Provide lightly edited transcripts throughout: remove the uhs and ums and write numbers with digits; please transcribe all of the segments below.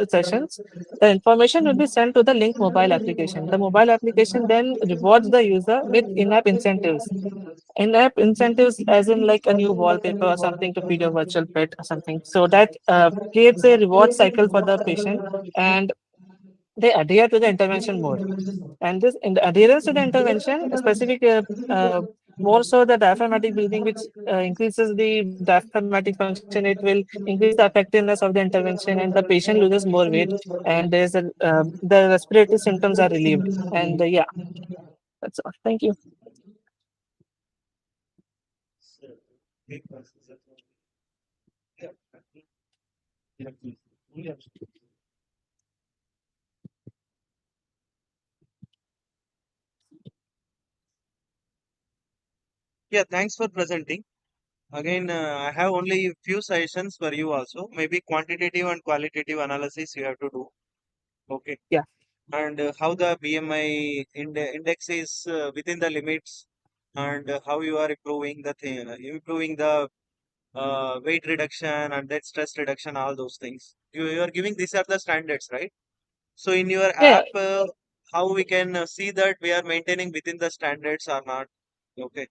sessions, the information will be sent to the link mobile application. The mobile application then rewards the user with in-app incentives. In-app incentives, as in like a new wallpaper or something to feed your virtual pet or something. So that creates a reward cycle for the patient, and they adhere to the intervention more. And this in the adherence to the intervention, specific more so the diaphragmatic breathing, which increases the diaphragmatic function, it will increase the effectiveness of the intervention, and the patient loses more weight, and the respiratory symptoms are relieved. And yeah, that's all. Thank you. Yeah, thanks for presenting. Again, I have only few suggestions for you also. Maybe quantitative and qualitative analysis you have to do. Okay. Yeah. And how the BMI index is within the limits, and how you are improving the thing, improving the weight reduction and that stress reduction, all those things. You are giving these are the standards, right? So in your Yeah, app, how we can see that we are maintaining within the standards or not? Okay.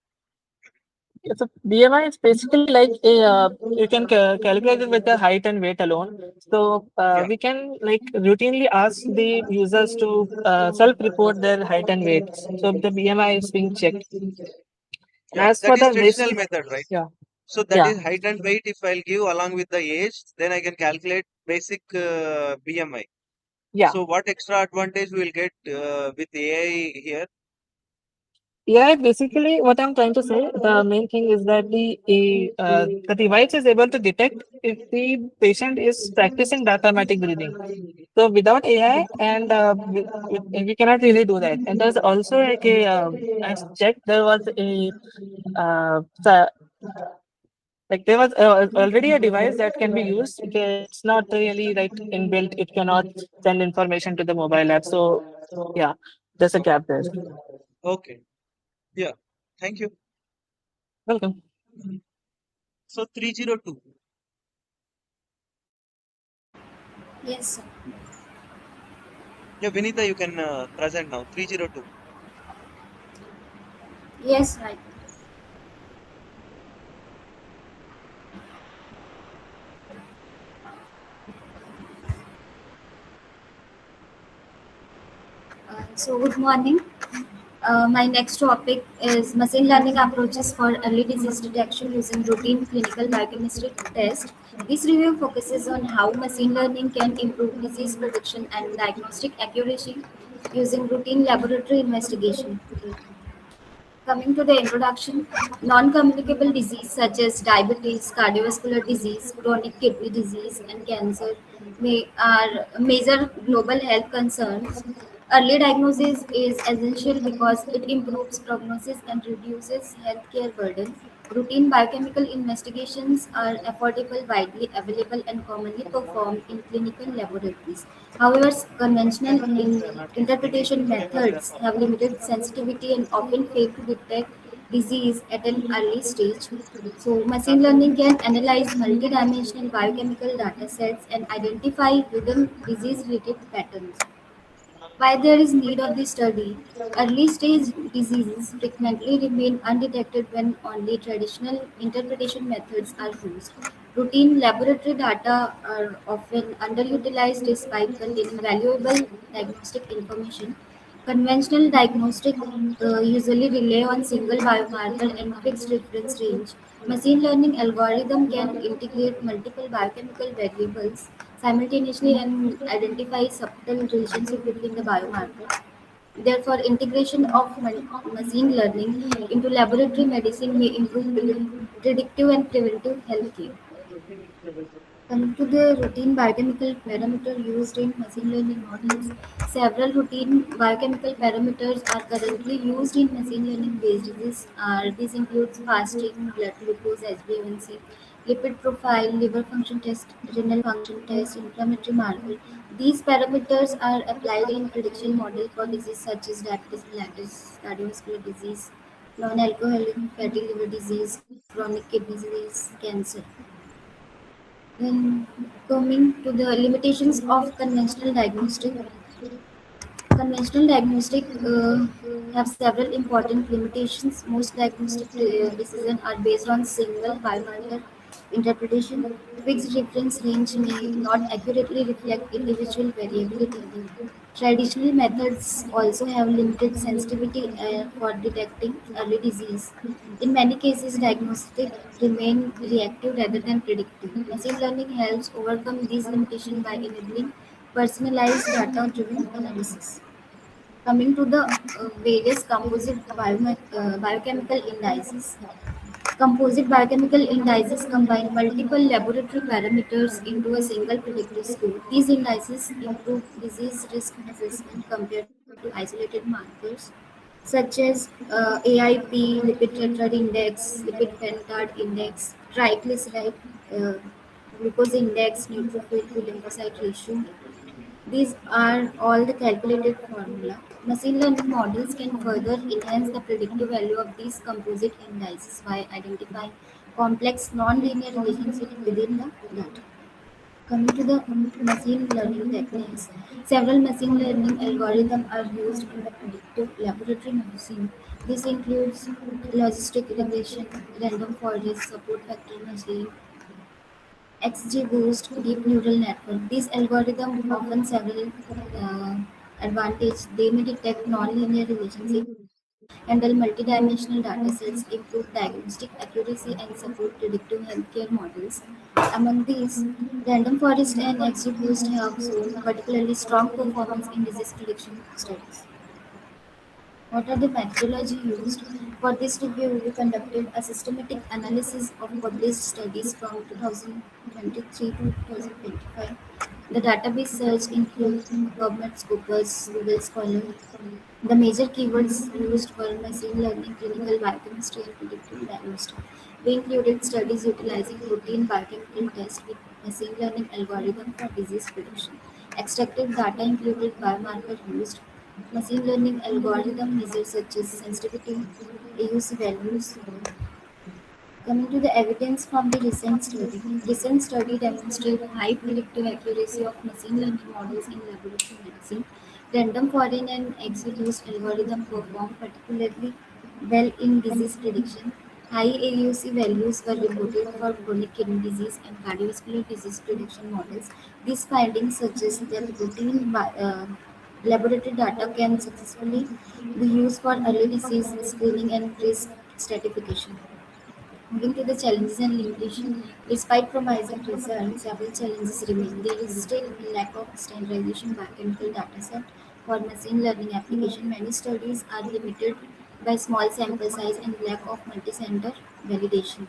so BMI is basically like a you can calculate it with the height and weight alone. So Yeah. we can like routinely ask the users to self-report their height and weight. So the BMI is being checked. And Yeah. as That for is the traditional basic, method, right? yeah, So that yeah, is height and weight. If I'll give along with the age, then I can calculate basic BMI. yeah. So what extra advantage we will get with AI here? Yeah, basically, what I'm trying to say, the main thing is that the device is able to detect if the patient is practicing diaphragmatic breathing. So without AI, and we cannot really do that. And there's also like I checked, there was a like there was already a device that can be used. Okay, it's not really right inbuilt. It cannot send information to the mobile app. So yeah, there's a gap there. Okay. Yeah. Thank you. Welcome. So 302. Yes, sir. Yeah, Vinita, you can present now. 302. Yes, right. Good morning. My next topic is machine learning approaches for early disease detection using routine clinical biochemistry test. This review focuses on how machine learning can improve disease prediction and diagnostic accuracy using routine laboratory investigation. Coming to the introduction, non-communicable disease such as diabetes, cardiovascular disease, chronic kidney disease, and cancer are major global health concerns. Early diagnosis is essential because it improves prognosis and reduces healthcare burden. Routine biochemical investigations are affordable, widely available, and commonly performed in clinical laboratories. However, conventional interpretation methods have limited sensitivity and often fail to detect disease at an early stage. So, machine learning can analyze multidimensional biochemical data sets and identify hidden disease related patterns. Why there is need of this study? Early stage diseases frequently remain undetected when only traditional interpretation methods are used. Routine laboratory data are often underutilized despite containing valuable diagnostic information. Conventional diagnostic usually rely on single biomarker and fixed reference range. Machine learning algorithm can integrate multiple biochemical variables simultaneously and identify subtle relationship between the biomarkers. Therefore, integration of machine learning into laboratory medicine may improve predictive and preventive healthcare. Coming to the routine biochemical parameter used in machine learning models, several routine biochemical parameters are currently used in machine learning based disease. This includes fasting, blood glucose, HbA1c, lipid profile, liver function test, renal function test, inflammatory marker. These parameters are applied in prediction model for disease such as diabetes mellitus, cardiovascular disease, non-alcoholic fatty liver disease, chronic kidney disease, cancer. Then coming to the limitations of conventional diagnostic. Conventional diagnostic have several important limitations. Most diagnostic decisions are based on single biomarker interpretation. Fixed reference range may not accurately reflect individual variability. Traditional methods also have limited sensitivity for detecting early disease. In many cases, diagnostic remain reactive rather than predictive. Machine learning helps overcome these limitations by enabling personalized data-driven analysis. Coming to the various composite biochemical indices. Composite biochemical indices combine multiple laboratory parameters into a single predictive score. These indices improve disease risk assessment compared to isolated markers such as AIP, lipid tetrad index, lipid pentad index, triglyceride uh, glucose index, neutrophil to lymphocyte ratio. These are all the calculated formula. Machine learning models can further enhance the predictive value of these composite indices by identifying complex non-linear relationships within the data. Coming to the machine learning techniques, several machine learning algorithms are used in the predictive laboratory medicine. This includes logistic regression, random forest, support vector machine, XGBoost deep neural network. These algorithms often several advantage. They may detect nonlinear relationships, handle multidimensional datasets, improve diagnostic accuracy, and support predictive healthcare models. Among these, random forest and XGBoost have shown particularly strong performance in disease prediction studies. What are the methodology used? For this review, we conducted a systematic analysis of published studies from 2023 to 2025. The database search include PubMed, Scopus, Google Scholar. The major keywords used were machine learning, clinical biochemistry, and predictive diagnostic. We included studies utilizing routine biochemical tests with machine learning algorithm for disease prediction. Extracted data included biomarker used, machine learning algorithm measures such as sensitivity, AUC values. Coming to the evidence from the recent study demonstrate high predictive accuracy of machine learning models in laboratory medicine. Random foreign and XGBoost algorithm perform particularly well in disease prediction. High AUC values were reported for chronic kidney disease and cardiovascular disease prediction models. These findings suggest that laboratory data can successfully be used for early disease screening and risk stratification. Moving to the challenges and limitations, despite promising results, several challenges remain. There is still a lack of standardization biochemical dataset for machine learning application. Many studies are limited by small sample size and lack of multi-center validation.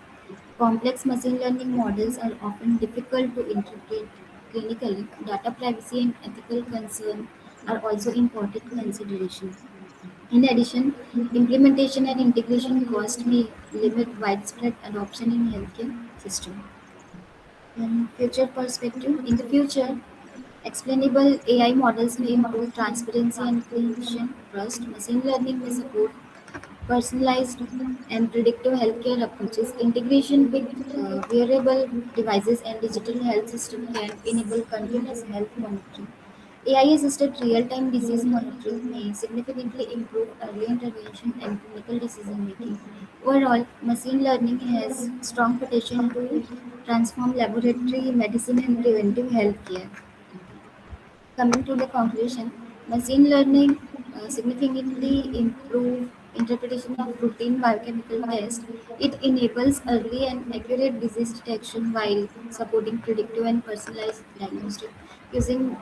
Complex machine learning models are often difficult to interpret clinically. Data privacy and ethical concern are also important considerations. In addition, implementation and integration cost may limit widespread adoption in healthcare system. In future perspective, in the future, explainable AI models may improve transparency and clinician trust. Machine learning may support personalized and predictive healthcare approaches. Integration with wearable devices and digital health system can enable continuous health monitoring. AI-assisted real-time disease monitoring may significantly improve early intervention and clinical decision-making. Overall, machine learning has strong potential to transform laboratory medicine and preventive healthcare. Coming to the conclusion, machine learning significantly improve interpretation of routine biochemical tests. It enables early and accurate disease detection while supporting predictive and personalized diagnostic. Using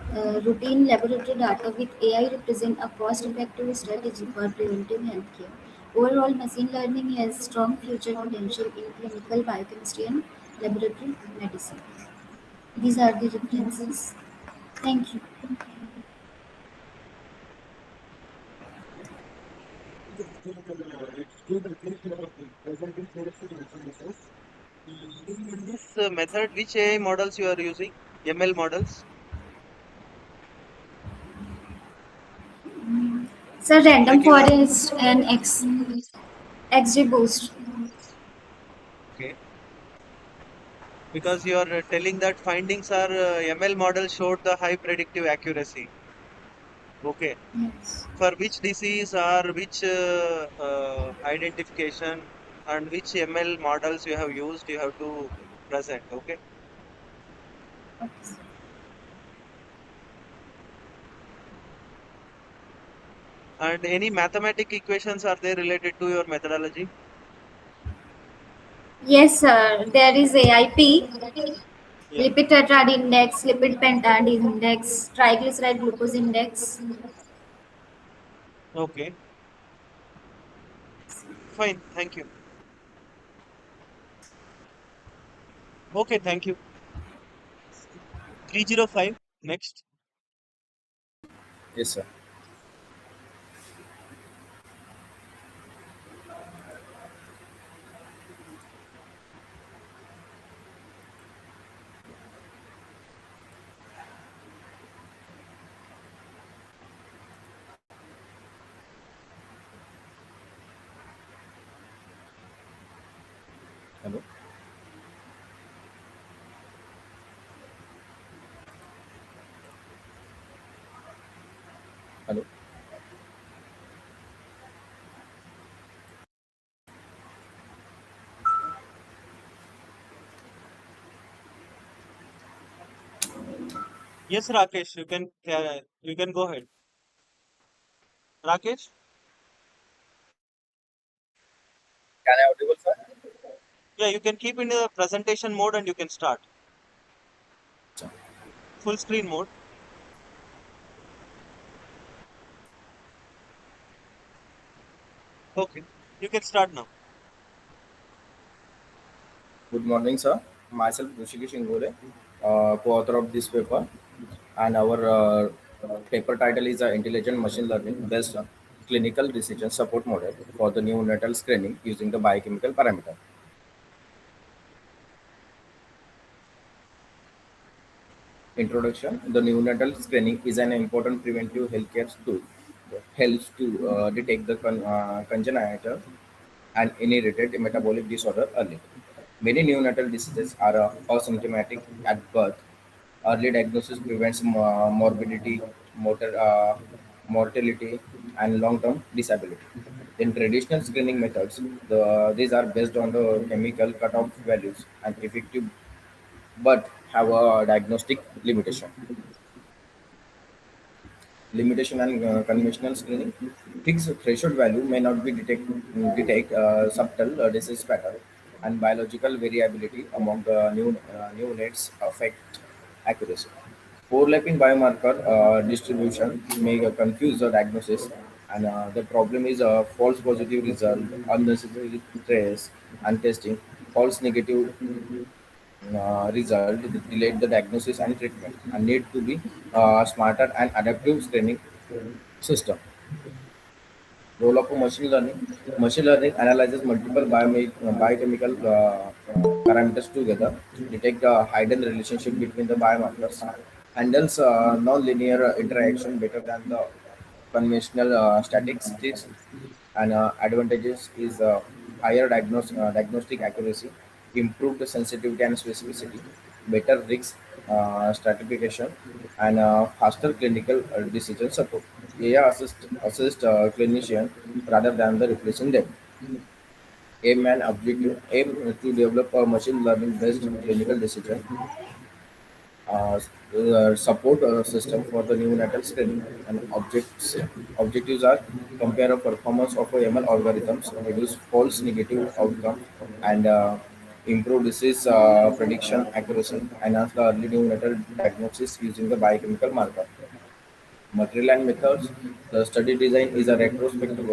routine laboratory data with AI represent a cost-effective strategy for preventive healthcare. Overall, machine learning has strong future potential in clinical biochemistry and laboratory medicine. These are the references. Thank you. In this method, which AI models you are using? ML models? So random Like you are, forest and XG boost. okay. because you are telling that findings are ML model showed the high predictive accuracy. Okay. Yes. For which disease or which identification and which ML models you have used, you have to present. Okay. Okay. And any mathematic equations are they related to your methodology? Yes, sir. There is AIP, Yeah. lipid tetrad index, lipid pentad index, triglyceride glucose index. Okay. Fine. Thank you. Okay. Thank you. 305. Next. Yes, sir. Hello. Hello. Yes, Rakesh. You can go ahead. Rakesh. Can I audible, sir? Yeah, you can keep in the presentation mode and you can start. Sir. Full screen mode. Okay. You can start now. Good morning, sir. Myself, Rushikesh Ingole, co-author of this paper, and our paper title is Intelligent Machine Learning Based on Clinical Decision Support Model for the Neonatal Screening using the Biochemical Parameter. Introduction. The neonatal screening is an important preventive healthcare tool that helps to detect the congenital and inherited metabolic disorder early. Many neonatal diseases are asymptomatic at birth. Early diagnosis prevents morbidity, mortality, and long-term disability. In traditional screening methods, these are based on the chemical cutoff values and effective but have a diagnostic limitation and conventional screening. Fixed threshold value may not be detect subtle disease pattern, and biological variability among the neonates affect accuracy. Overlapping biomarker distribution may confuse the diagnosis, and the problem is a false positive result, unnecessary stress, and testing. False negative result delayed the diagnosis and treatment, and need to be smarter and adaptive screening system. Role of machine learning. Machine learning analyzes multiple biochemical parameters together, detect a hidden relationship between the biomarkers, handles non-linear interaction better than the conventional statistics, and advantages is higher diagnostic accuracy, improved sensitivity and specificity, better risk stratification, and faster clinical decision support. AI assist clinician rather than the replacing them. Aim and objective aim to develop a machine learning based clinical decision support system for the neonatal screening, and objectives are compare a performance of ML algorithms, reduce false negative outcome, and improve disease prediction accuracy, enhance the early neonatal diagnosis using the biochemical marker. Material and methods. The study design is a retrospective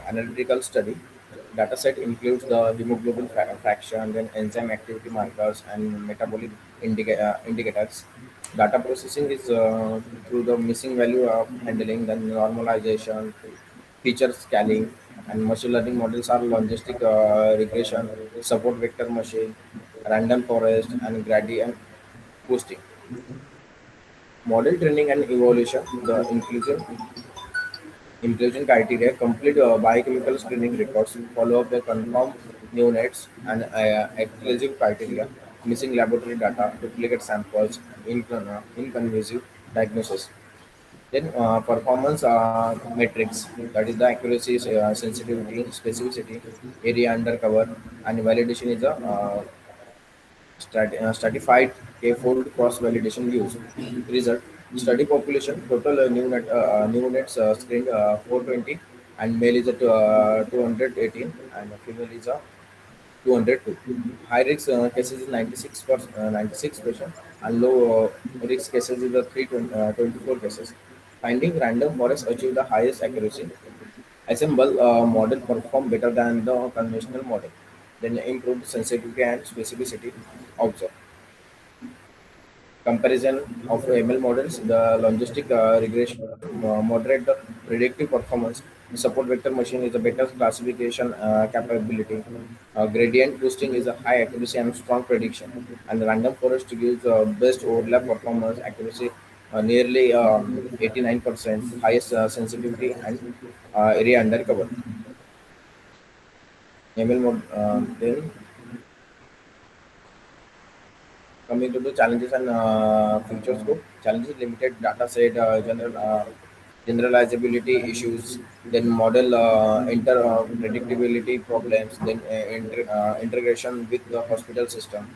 analytical study. Dataset includes the hemoglobin fraction, then enzyme activity markers, and metabolic indicators. Data processing is through the missing value of handling, then normalization, feature scaling, and machine learning models are logistic regression, support vector machine, random forest, and gradient boosting. Model training and evaluation. The inclusion criteria complete biochemical screening records, follow up the confirmed neonates, and exclusive criteria. missing laboratory data, duplicate samples, inconclusive diagnosis. Then performance metrics, that is the accuracy, sensitivity, specificity, area under cover, and validation is a stratified k-fold cross-validation used. Result: study population total new nets screened 420, and male is at 218, and female is 202. High risk cases is 96 percent, and low risk cases is 324 cases. Finding: random forest achieve the highest accuracy. Assemble model perform better than the conventional model. Then improved sensitivity and specificity. Observe comparison of ML models, the logistic regression, moderate the predictive performance. The support vector machine is a better classification capability. Gradient boosting is a high accuracy and strong prediction. And random forest gives best overlap performance accuracy, nearly 89%, highest sensitivity and area under cover. ML then coming to the challenges and future scope. Challenges: limited data set, generalizability issues, then model predictability problems, then integration with the hospital system.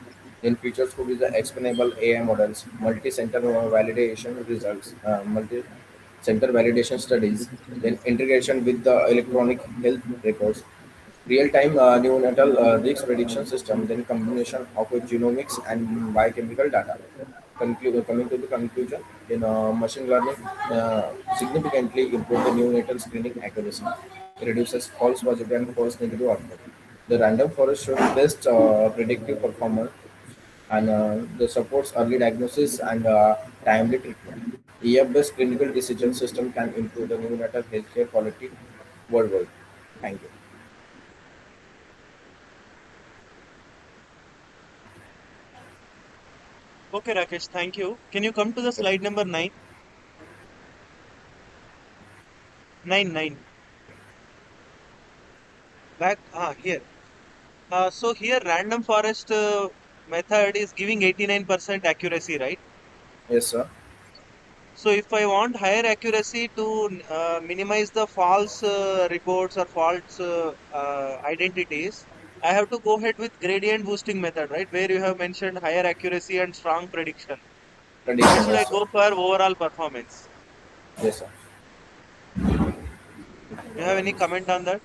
Then future scope is the explainable AI models, multi-center validation results, multi-center validation studies, then integration with the electronic health records, real-time neonatal risk prediction system, then combination of genomics and biochemical data. Coming to the conclusion, in machine learning significantly improve the neonatal screening accuracy, reduces false positive and false negative output. The random forest shows best predictive performance, and the supports early diagnosis and timely treatment. EF-based clinical decision system can improve the neonatal healthcare quality worldwide. Thank you. Okay, Rakesh, thank you. Can you come to the slide number nine? Nine. Back, here. So here random forest method is giving 89% accuracy, right? Yes, sir. So if I want higher accuracy to minimize the false reports or false identities, I have to go ahead with gradient boosting method, right? Where you have mentioned higher accuracy and strong prediction. Or Prediction, should I yes, sir. go for overall performance? Yes, sir. You have any comment on that?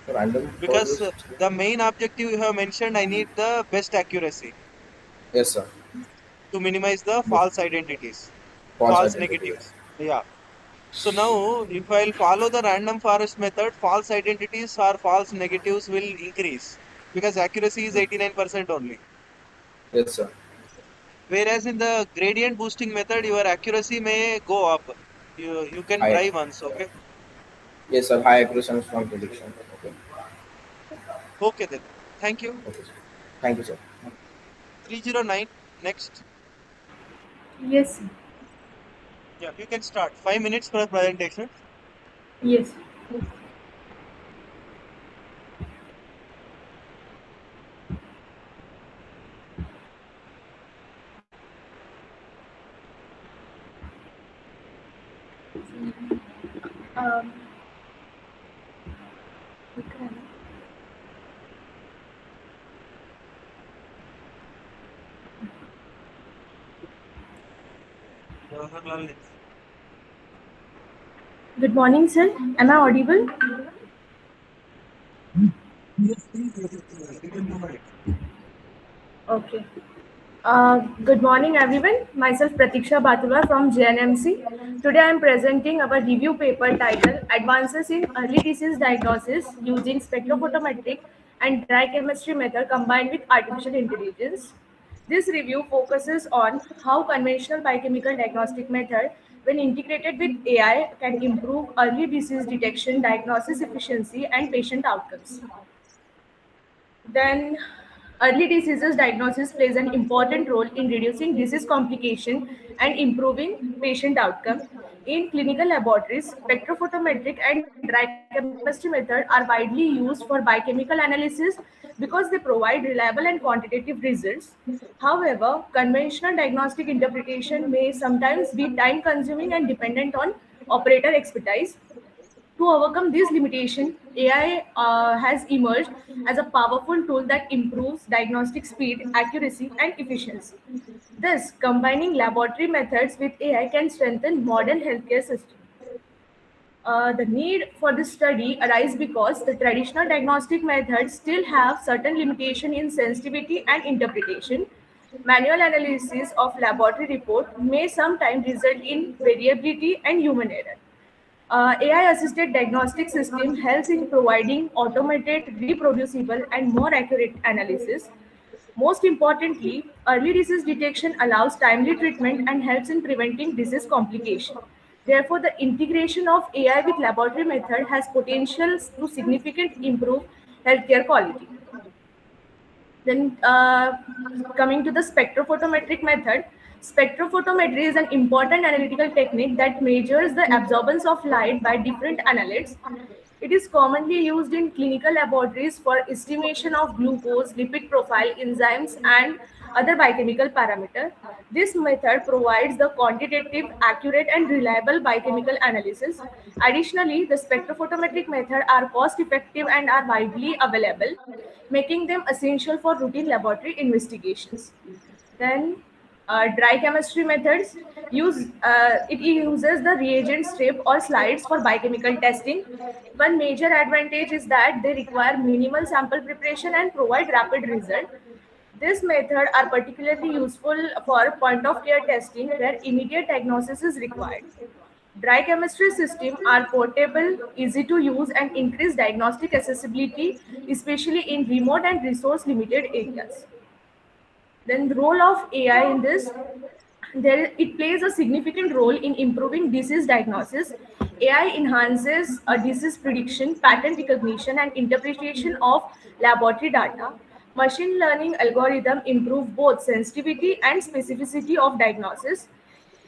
So random Because forest. the main objective you have mentioned, I need the best accuracy Yes, sir. to minimize the Yes. false identities, False false identity. Yes. negatives. Yeah. So now, if I'll follow the random forest method, false identities or false negatives will increase because accuracy is 89% only. Yes, sir. Whereas in the gradient boosting method, your accuracy may go up. You can High. try once, okay? Yes, sir. High accuracy and strong prediction. Okay. Okay then. Thank you. Okay, sir. Thank you, sir. 309. Next. Yes, Yeah, you can start. 5 minutes for the presentation. yes. Um, okay. Jawaharlal Nehru. Good morning, sir. Am I audible? Yes, please. You can go ahead. Okay. Good morning, everyone. Myself Pratiksha Batula from JNMC. Today I am presenting our review paper titled Advances in Early Disease Diagnosis Using Spectrophotometric and Dry Chemistry Method Combined with Artificial Intelligence. This review focuses on how conventional biochemical diagnostic method, when integrated with AI, can improve early disease detection, diagnosis efficiency, and patient outcomes. Then, early diseases diagnosis plays an important role in reducing disease complication and improving patient outcome. In clinical laboratories, spectrophotometric and dry chemistry method are widely used for biochemical analysis, because they provide reliable and quantitative results. However, conventional diagnostic interpretation may sometimes be time consuming and dependent on operator expertise. To overcome this limitation, AI has emerged as a powerful tool that improves diagnostic speed, accuracy, and efficiency. Thus, combining laboratory methods with AI can strengthen modern healthcare systems. The need for this study arises because the traditional diagnostic methods still have certain limitation in sensitivity and interpretation. Manual analysis of laboratory report may sometimes result in variability and human error. AI-assisted diagnostic system helps in providing automated, reproducible, and more accurate analysis. Most importantly, early disease detection allows timely treatment and helps in preventing disease complication. Therefore, the integration of AI with laboratory method has potentials to significantly improve healthcare quality. Then, coming to the spectrophotometric method, spectrophotometry is an important analytical technique that measures the absorbance of light by different analytes. It is commonly used in clinical laboratories for estimation of glucose, lipid profile, enzymes, and other biochemical parameters. This method provides the quantitative, accurate, and reliable biochemical analysis. Additionally, the spectrophotometric methods are cost effective and are widely available, making them essential for routine laboratory investigations. Then, dry chemistry methods it uses the reagent strip or slides for biochemical testing. One major advantage is that they require minimal sample preparation and provide rapid result. This method are particularly useful for point of care testing where immediate diagnosis is required. Dry chemistry systems are portable, easy to use, and increase diagnostic accessibility, especially in remote and resource limited areas. Then the role of AI in this, there it plays a significant role in improving disease diagnosis. AI enhances disease prediction, pattern recognition, and interpretation of laboratory data. Machine learning algorithm improve both sensitivity and specificity of diagnosis.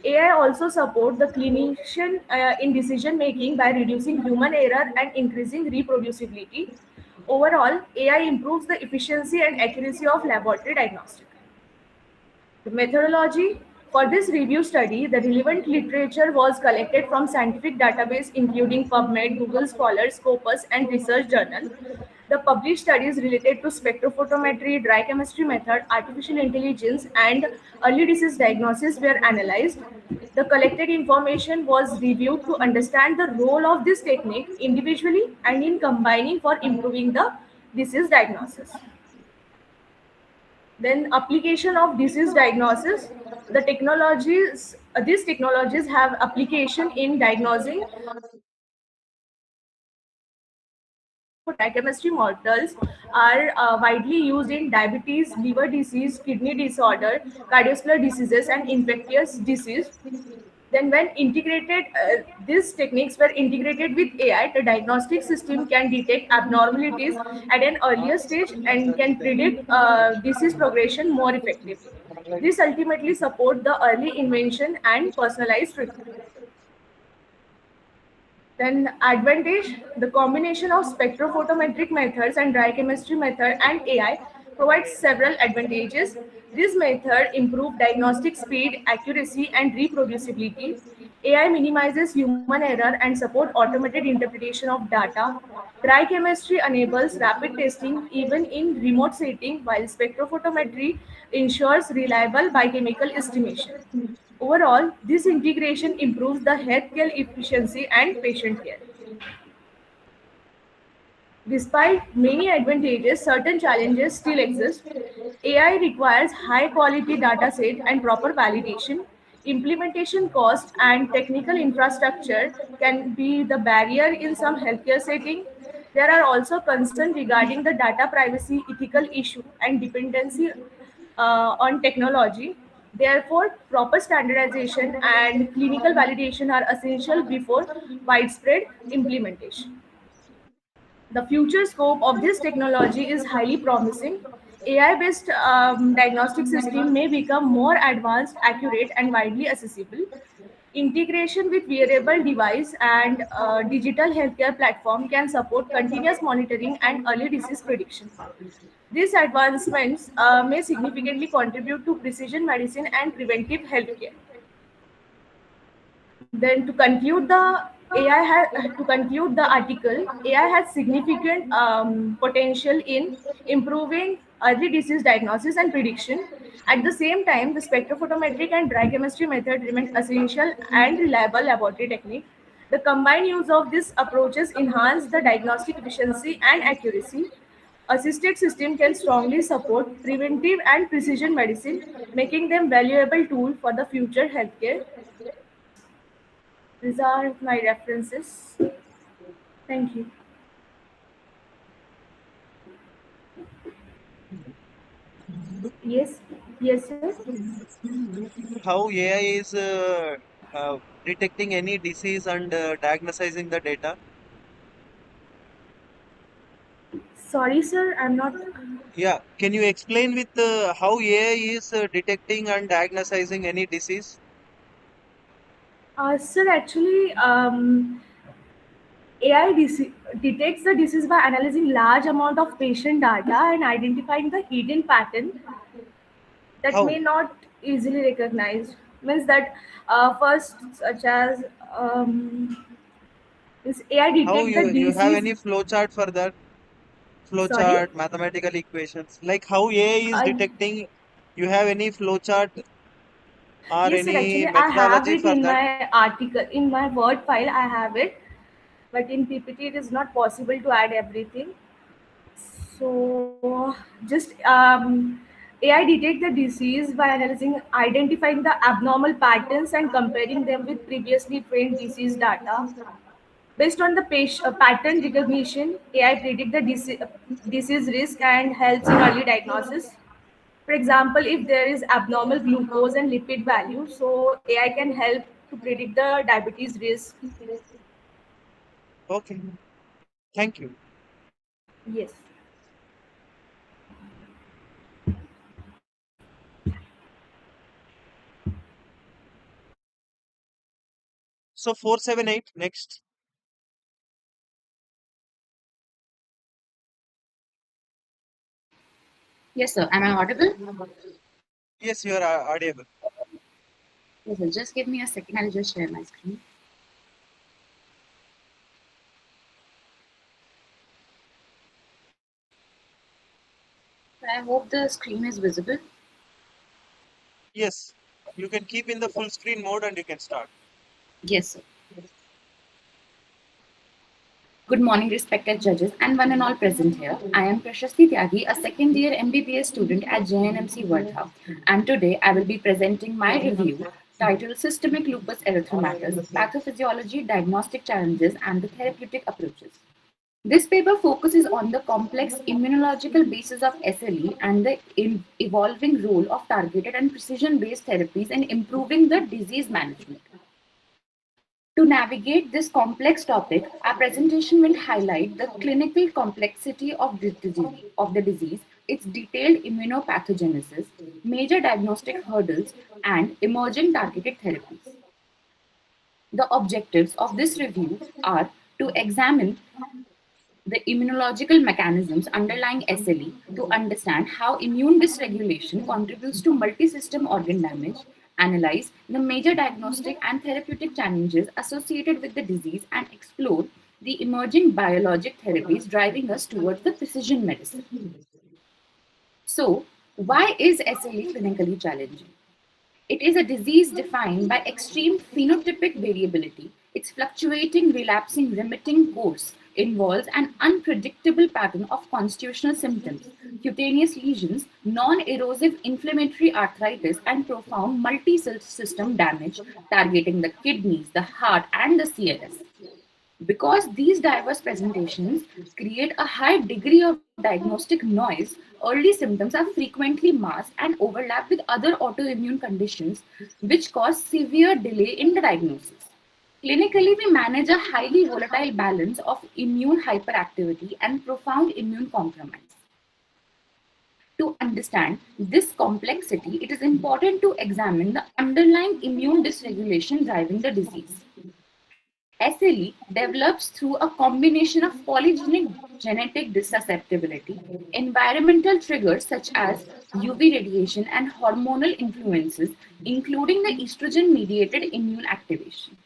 AI also support the clinician in decision making by reducing human error and increasing reproducibility. Overall, AI improves the efficiency and accuracy of laboratory diagnostics. The methodology for this review study, the relevant literature was collected from scientific database including PubMed, Google Scholar, Scopus, and research journal. The published studies related to spectrophotometry, dry chemistry method, artificial intelligence, and early disease diagnosis were analyzed. The collected information was reviewed to understand the role of this technique individually and in combining for improving the disease diagnosis. Then application of disease diagnosis. These technologies have application in diagnosing biochemistry models are widely used in diabetes, liver disease, kidney disorder, cardiovascular diseases, and infectious disease. Then, when integrated, these techniques were integrated with AI, the diagnostic system can detect abnormalities at an earlier stage and can predict disease progression more effectively. This ultimately support the early invention and personalized treatment. Then advantage, the combination of spectrophotometric methods and dry chemistry method and AI provides several advantages. This method improve diagnostic speed, accuracy, and reproducibility. AI minimizes human error and support automated interpretation of data. Dry chemistry enables rapid testing even in remote setting, while spectrophotometry ensures reliable biochemical estimation. Overall, this integration improves the healthcare efficiency and patient care. Despite many advantages, certain challenges still exist. AI requires high quality data set and proper validation. Implementation cost and technical infrastructure can be the barrier in some healthcare setting. There are also concerns regarding the data privacy, ethical issue, and dependency on technology. Therefore, proper standardization and clinical validation are essential before widespread implementation. The future scope of this technology is highly promising. AI-based diagnostic system may become more advanced, accurate, and widely accessible. Integration with wearable device and digital healthcare platform can support continuous monitoring and early disease prediction. These advancements may significantly contribute to precision medicine and preventive healthcare. Then to conclude the article, AI has significant potential in improving early disease diagnosis and prediction. At the same time, the spectrophotometric and dry chemistry method remain essential and reliable laboratory technique. The combined use of these approaches enhance the diagnostic efficiency and accuracy. Assisted system can strongly support preventive and precision medicine, making them valuable tool for the future healthcare. These are my references. Thank you. Yes, yes, sir. How AI is detecting any disease and diagnosing the data? Sorry, sir. I'm not. Yeah, can you explain with how AI is detecting and diagnosing any disease? Sir, actually, AI detects the disease by analyzing large amount of patient data and identifying the hidden pattern that How? may not easily recognized. Means that first, such as this AI How detect the you have disease. any flowchart for that? Sorry. Flowchart, mathematical equations, like how AI is Uh, detecting. You have any flowchart or yes, sir. any Actually, I have methodology it for in that? my article, in my Word file. I have it, but in PPT it is not possible to add everything. So just AI detect the disease by analyzing, identifying the abnormal patterns and comparing them with previously trained disease data. Based on the pattern recognition, AI predict the disease risk and helps in early diagnosis. For example, if there is abnormal glucose and lipid value, so AI can help to predict the diabetes risk. Okay, thank you. Yes. So 478 next. Yes, sir. Am I audible? Yes, you are audible. Yes, sir. Just give me a second. I'll just share my screen. So I hope the screen is visible. Yes, you can keep in the full screen mode and you can start. Yes, sir. Good morning, respected judges and one and all present here. I am Prashasti Tyagi, a second year MBBS student at JNMC Wardha, and today I will be presenting my review titled Systemic Lupus Erythematosus, Pathophysiology, Diagnostic Challenges, and the Therapeutic Approaches. This paper focuses on the complex immunological basis of SLE and the evolving role of targeted and precision based therapies in improving the disease management. To navigate this complex topic, our presentation will highlight the clinical complexity of the disease, its detailed immunopathogenesis, major diagnostic hurdles, and emerging targeted therapies. The objectives of this review are to examine the immunological mechanisms underlying SLE to understand how immune dysregulation contributes to multi-system organ damage, analyze the major diagnostic and therapeutic challenges associated with the disease, and explore the emerging biologic therapies driving us towards the precision medicine. So, why is SLE clinically challenging? It is a disease defined by extreme phenotypic variability. Its fluctuating, relapsing, remitting course involves an unpredictable pattern of constitutional symptoms, cutaneous lesions, non erosive inflammatory arthritis, and profound multi system damage targeting the kidneys, the heart, and the CNS. Because these diverse presentations create a high degree of diagnostic noise, early symptoms are frequently masked and overlap with other autoimmune conditions, which cause severe delay in the diagnosis. Clinically, we manage a highly volatile balance of immune hyperactivity and profound immune compromise. To understand this complexity, it is important to examine the underlying immune dysregulation driving the disease. SLE develops through a combination of polygenic genetic susceptibility, environmental triggers such as UV radiation, and hormonal influences, including the estrogen mediated immune activation.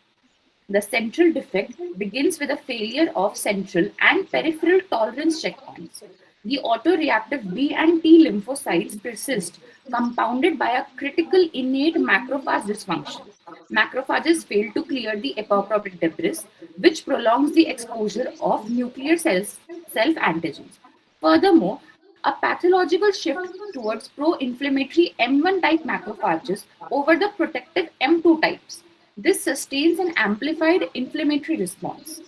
The central defect begins with a failure of central and peripheral tolerance checkpoints. The autoreactive B and T lymphocytes persist, compounded by a critical innate macrophage dysfunction. Macrophages fail to clear the apoptotic debris, which prolongs the exposure of nuclear cells self-antigens. Furthermore, a pathological shift towards pro-inflammatory M1 type macrophages over the protective M2 types. This sustains an amplified inflammatory response.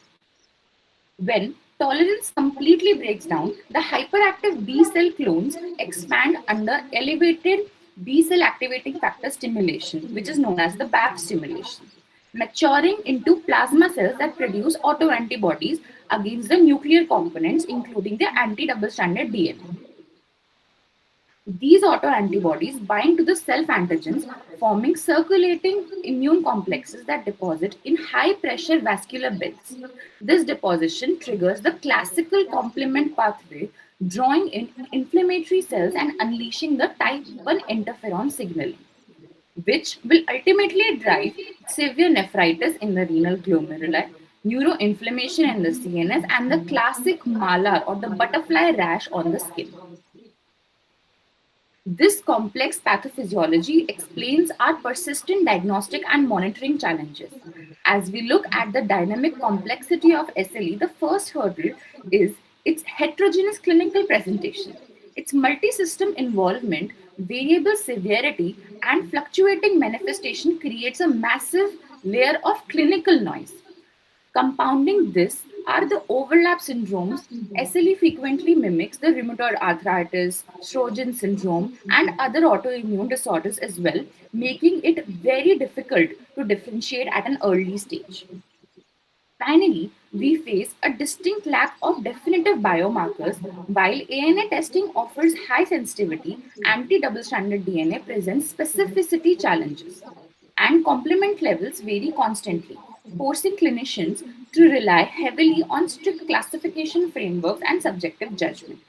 When tolerance completely breaks down, the hyperactive B cell clones expand under elevated B cell activating factor stimulation, which is known as the BAF stimulation, maturing into plasma cells that produce autoantibodies against the nuclear components, including the anti double stranded DNA. These autoantibodies bind to the self-antigens, forming circulating immune complexes that deposit in high-pressure vascular beds. This deposition triggers the classical complement pathway, drawing in inflammatory cells and unleashing the type 1 interferon signaling, which will ultimately drive severe nephritis in the renal glomeruli, neuroinflammation in the CNS, and the classic malar or the butterfly rash on the skin. This complex pathophysiology explains our persistent diagnostic and monitoring challenges. As we look at the dynamic complexity of SLE, the first hurdle is its heterogeneous clinical presentation. Its multi-system involvement, variable severity, and fluctuating manifestation creates a massive layer of clinical noise. Compounding this are the overlap syndromes. SLE frequently mimics the rheumatoid arthritis, Sjögren's syndrome, and other autoimmune disorders as well, making it very difficult to differentiate at an early stage. Finally, we face a distinct lack of definitive biomarkers. While ANA testing offers high sensitivity, anti-double stranded DNA presents specificity challenges, and complement levels vary constantly, forcing clinicians to rely heavily on strict classification frameworks and subjective judgment.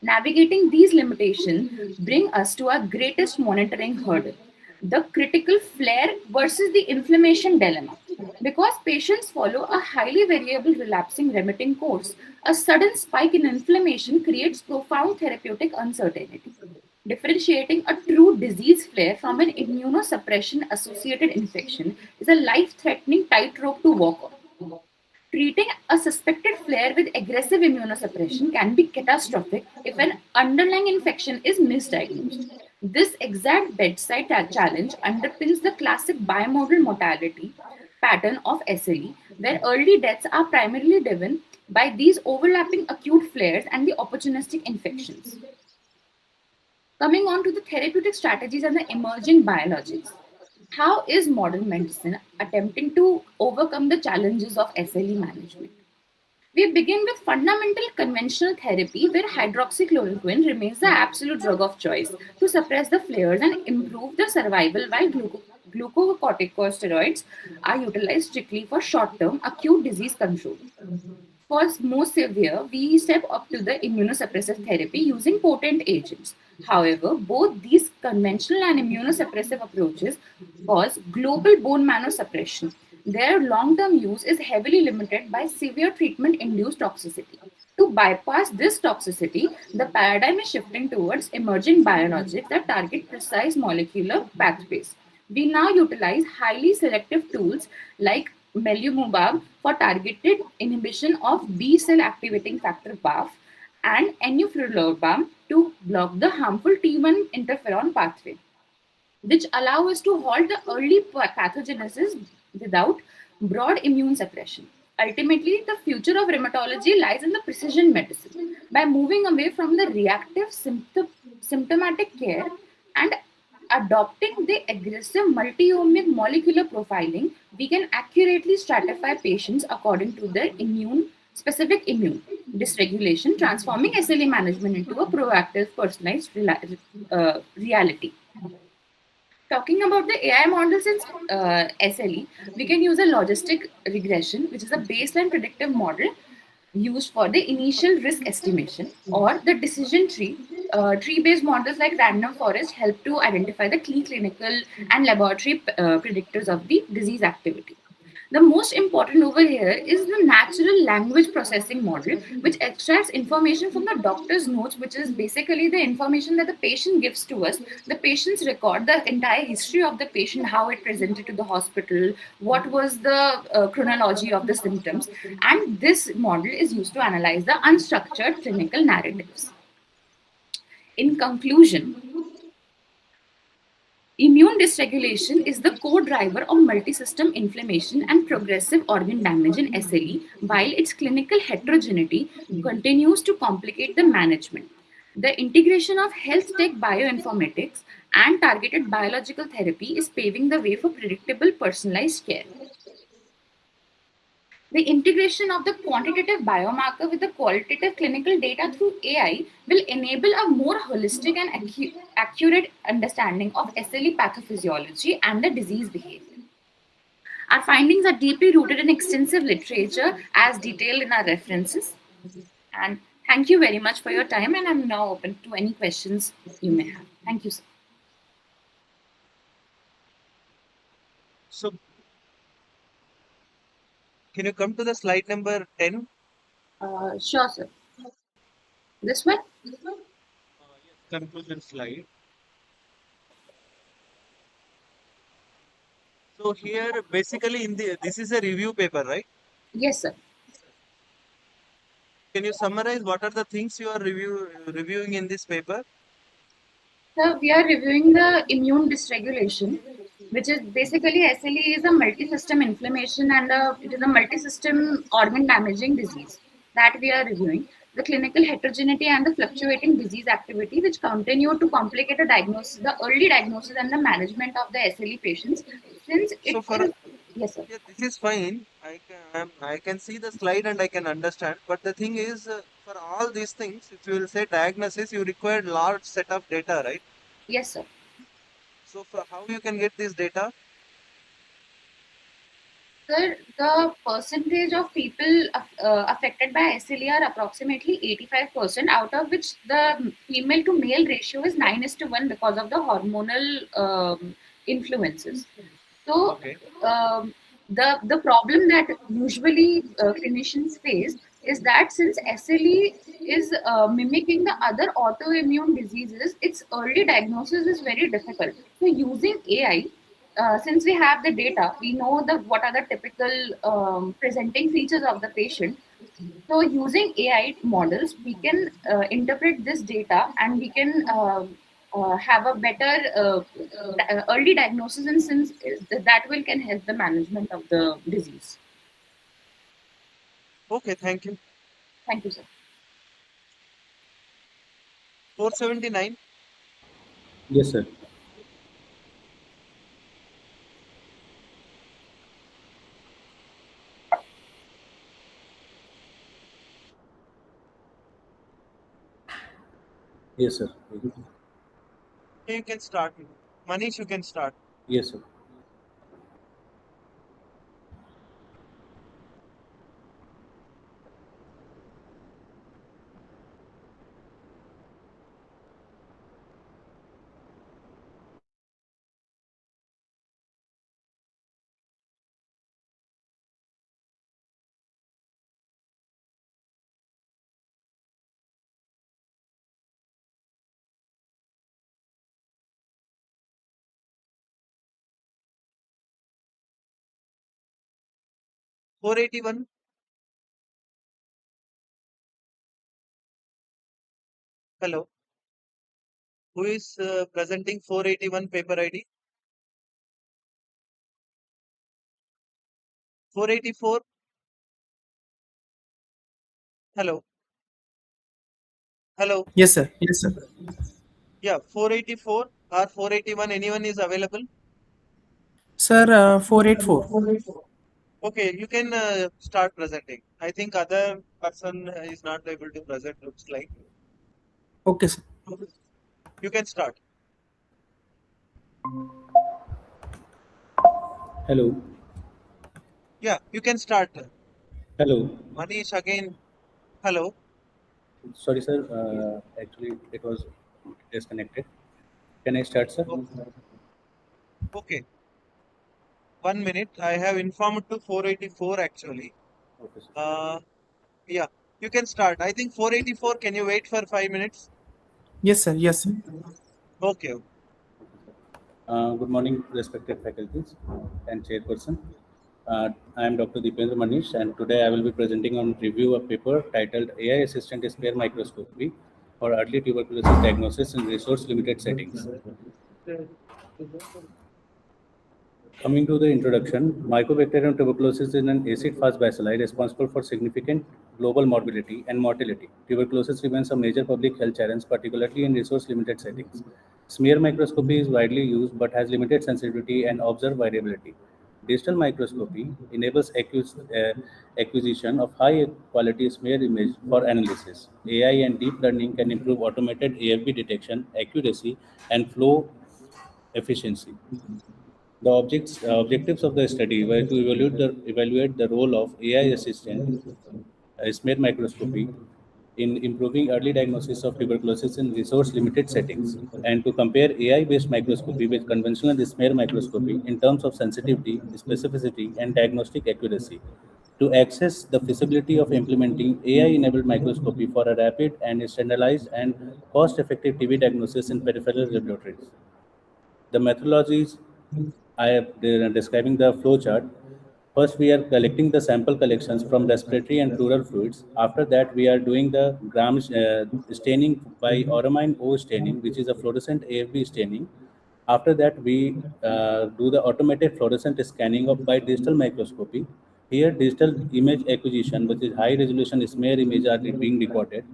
Navigating these limitations bring us to our greatest monitoring hurdle, the critical flare versus the inflammation dilemma. Because patients follow a highly variable relapsing remitting course, a sudden spike in inflammation creates profound therapeutic uncertainty. Differentiating a true disease flare from an immunosuppression associated infection is a life threatening tightrope to walk on. Treating a suspected flare with aggressive immunosuppression can be catastrophic if an underlying infection is misdiagnosed. This exact bedside challenge underpins the classic bimodal mortality pattern of SLE, where early deaths are primarily driven by these overlapping acute flares and the opportunistic infections. Coming on to the therapeutic strategies and the emerging biologics. How is modern medicine attempting to overcome the challenges of SLE management? We begin with fundamental conventional therapy where hydroxychloroquine remains the absolute drug of choice to suppress the flares and improve the survival, while glucocorticosteroids are utilized strictly for short-term acute disease control. For most severe, we step up to the immunosuppressive therapy using potent agents. However, both these conventional and immunosuppressive approaches cause global bone marrow suppression. Their long-term use is heavily limited by severe treatment-induced toxicity. To bypass this toxicity, the paradigm is shifting towards emerging biologics that target precise molecular pathways. We now utilize highly selective tools like melumbab for targeted inhibition of B cell activating factor BAF and enufrilorbam to block the harmful T1 interferon pathway, which allow us to halt the early pathogenesis without broad immune suppression. Ultimately, the future of rheumatology lies in the precision medicine. By moving away from the reactive symptomatic care and adopting the aggressive multi-omic molecular profiling, we can accurately stratify patients according to their specific immune dysregulation, transforming SLE management into a proactive, personalized reality. Talking about the AI models in SLE, we can use a logistic regression, which is a baseline predictive model used for the initial risk estimation, or the decision tree. Tree-based models like random forest help to identify the key clinical and laboratory predictors of the disease activity. The most important over here is the natural language processing model, which extracts information from the doctor's notes, which is basically the information that the patient gives to us. The patient's record, the entire history of the patient, how it presented to the hospital, what was the chronology of the symptoms. And this model is used to analyze the unstructured clinical narratives. In conclusion, immune dysregulation is the core driver of multisystem inflammation and progressive organ damage in SLE, while its clinical heterogeneity continues to complicate the management. The integration of health tech bioinformatics and targeted biological therapy is paving the way for predictable personalized care. The integration of the quantitative biomarker with the qualitative clinical data through AI will enable a more holistic and accurate understanding of SLE pathophysiology and the disease behavior. Our findings are deeply rooted in extensive literature as detailed in our references. And thank you very much for your time, and I'm now open to any questions you may have. Thank you, sir. So can you come to the slide number 10? Sure, sir. This one? Yes, conclusion slide. So here, basically, this is a review paper, right? Yes, sir. Can you summarize what are the things you are reviewing in this paper? So we are reviewing the immune dysregulation, which is basically SLE is a multi-system inflammation and it is a multi-system organ damaging disease that we are reviewing. The clinical heterogeneity and the fluctuating disease activity, which continue to complicate the diagnosis, the early diagnosis and the management of the SLE patients. Since it So for is, yes, sir. yeah, this is fine. I can see the slide and I can understand. But the thing is, for all these things, if you will say diagnosis, you require large set of data, right? Yes, sir. So for how you can get this data? Sir, the percentage of people affected by SLE are approximately 85%, out of which the female to male ratio is 9 is to 1 because of the hormonal influences. So, Okay. um, the problem that usually clinicians face is that since SLE is mimicking the other autoimmune diseases, its early diagnosis is very difficult. So, using AI, since we have the data, we know the what are the typical presenting features of the patient. So, using AI models, we can interpret this data and we can have a better early diagnosis, and since that will can help the management of the disease. Okay, thank you. Thank you, sir. 479. Yes, sir. Yes, sir. You can start. Manish, you can start. Yes, sir. Four 481. Hello. Who is presenting 481 paper ID? 484. Hello. Hello. Yes, sir. Yes, sir. Yeah, 484 or 481. Anyone is available? Sir, 484. Okay, you can start presenting. I think other person is not able to present, looks like. Okay, sir. You can start. Hello. Yeah, you can start. Hello. Manish again. Hello. Sorry, sir. Actually, it was disconnected. Can I start, sir? O- Okay, 1 minute. I have informed to 484 actually. Okay, sir. Uh, yeah, you can start. I think 484. Can you wait for 5 minutes? Yes, sir. Yes, sir. Okay. Good morning, respected faculties and chairperson. I am Dr. Deependra Manish, and today I will be presenting on review of paper titled AI Assistant Smear Microscopy for Early Tuberculosis Diagnosis in Resource Limited Settings. Coming to the introduction, Mycobacterium tuberculosis is an acid-fast bacilli responsible for significant global morbidity and mortality. Tuberculosis remains a major public health challenge, particularly in resource-limited settings. Smear microscopy is widely used but has limited sensitivity and observed variability. Digital microscopy enables acquisition of high-quality smear image for analysis. AI and deep learning can improve automated AFB detection, accuracy, and flow efficiency. The objectives of the study were to evaluate the role of AI assistant smear microscopy in improving early diagnosis of tuberculosis in resource-limited settings, and to compare AI-based microscopy with conventional smear microscopy in terms of sensitivity, specificity, and diagnostic accuracy. To assess the feasibility of implementing AI-enabled microscopy for a rapid and standardized and cost-effective TB diagnosis in peripheral laboratories. The methodologies I am describing the flow chart. First, we are collecting the sample collections from respiratory and pleural fluids. After that, we are doing the gram staining by auramine O staining, which is a fluorescent AFB staining. After that, we do the automated fluorescent scanning of by digital microscopy. Here, digital image acquisition, which is high resolution smear image, are being recorded.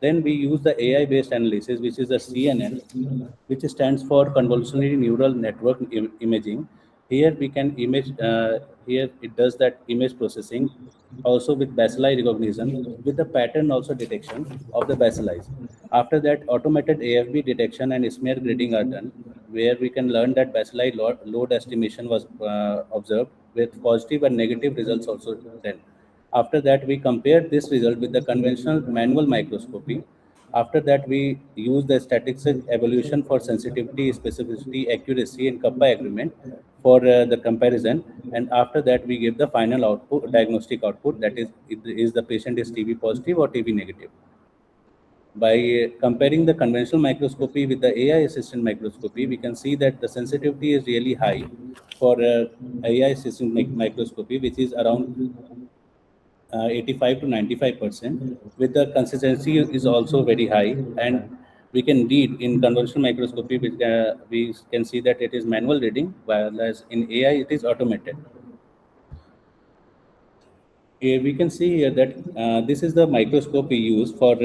Then we use the AI-based analysis, which is the CNN, which stands for Convolutionary Neural Network Imaging. Here we can image, here it does that image processing, also with bacilli recognition, with the pattern also detection of the bacilli. After that, automated AFB detection and smear grading are done, where we can learn that bacilli load estimation was observed with positive and negative results also then. After that, we compare this result with the conventional manual microscopy. After that, we use the statistical evaluation for sensitivity, specificity, accuracy, and kappa agreement for the comparison. And after that, we give the final output, diagnostic output, that is the patient is TB positive or TB negative. By comparing the conventional microscopy with the AI assistant microscopy, we can see that the sensitivity is really high for AI assistant microscopy, which is around 85 to 95%. With the consistency is also very high, and we can read in conventional microscopy, we can see that it is manual reading, whereas in AI it is automated. Here we can see here that this is the microscope we use for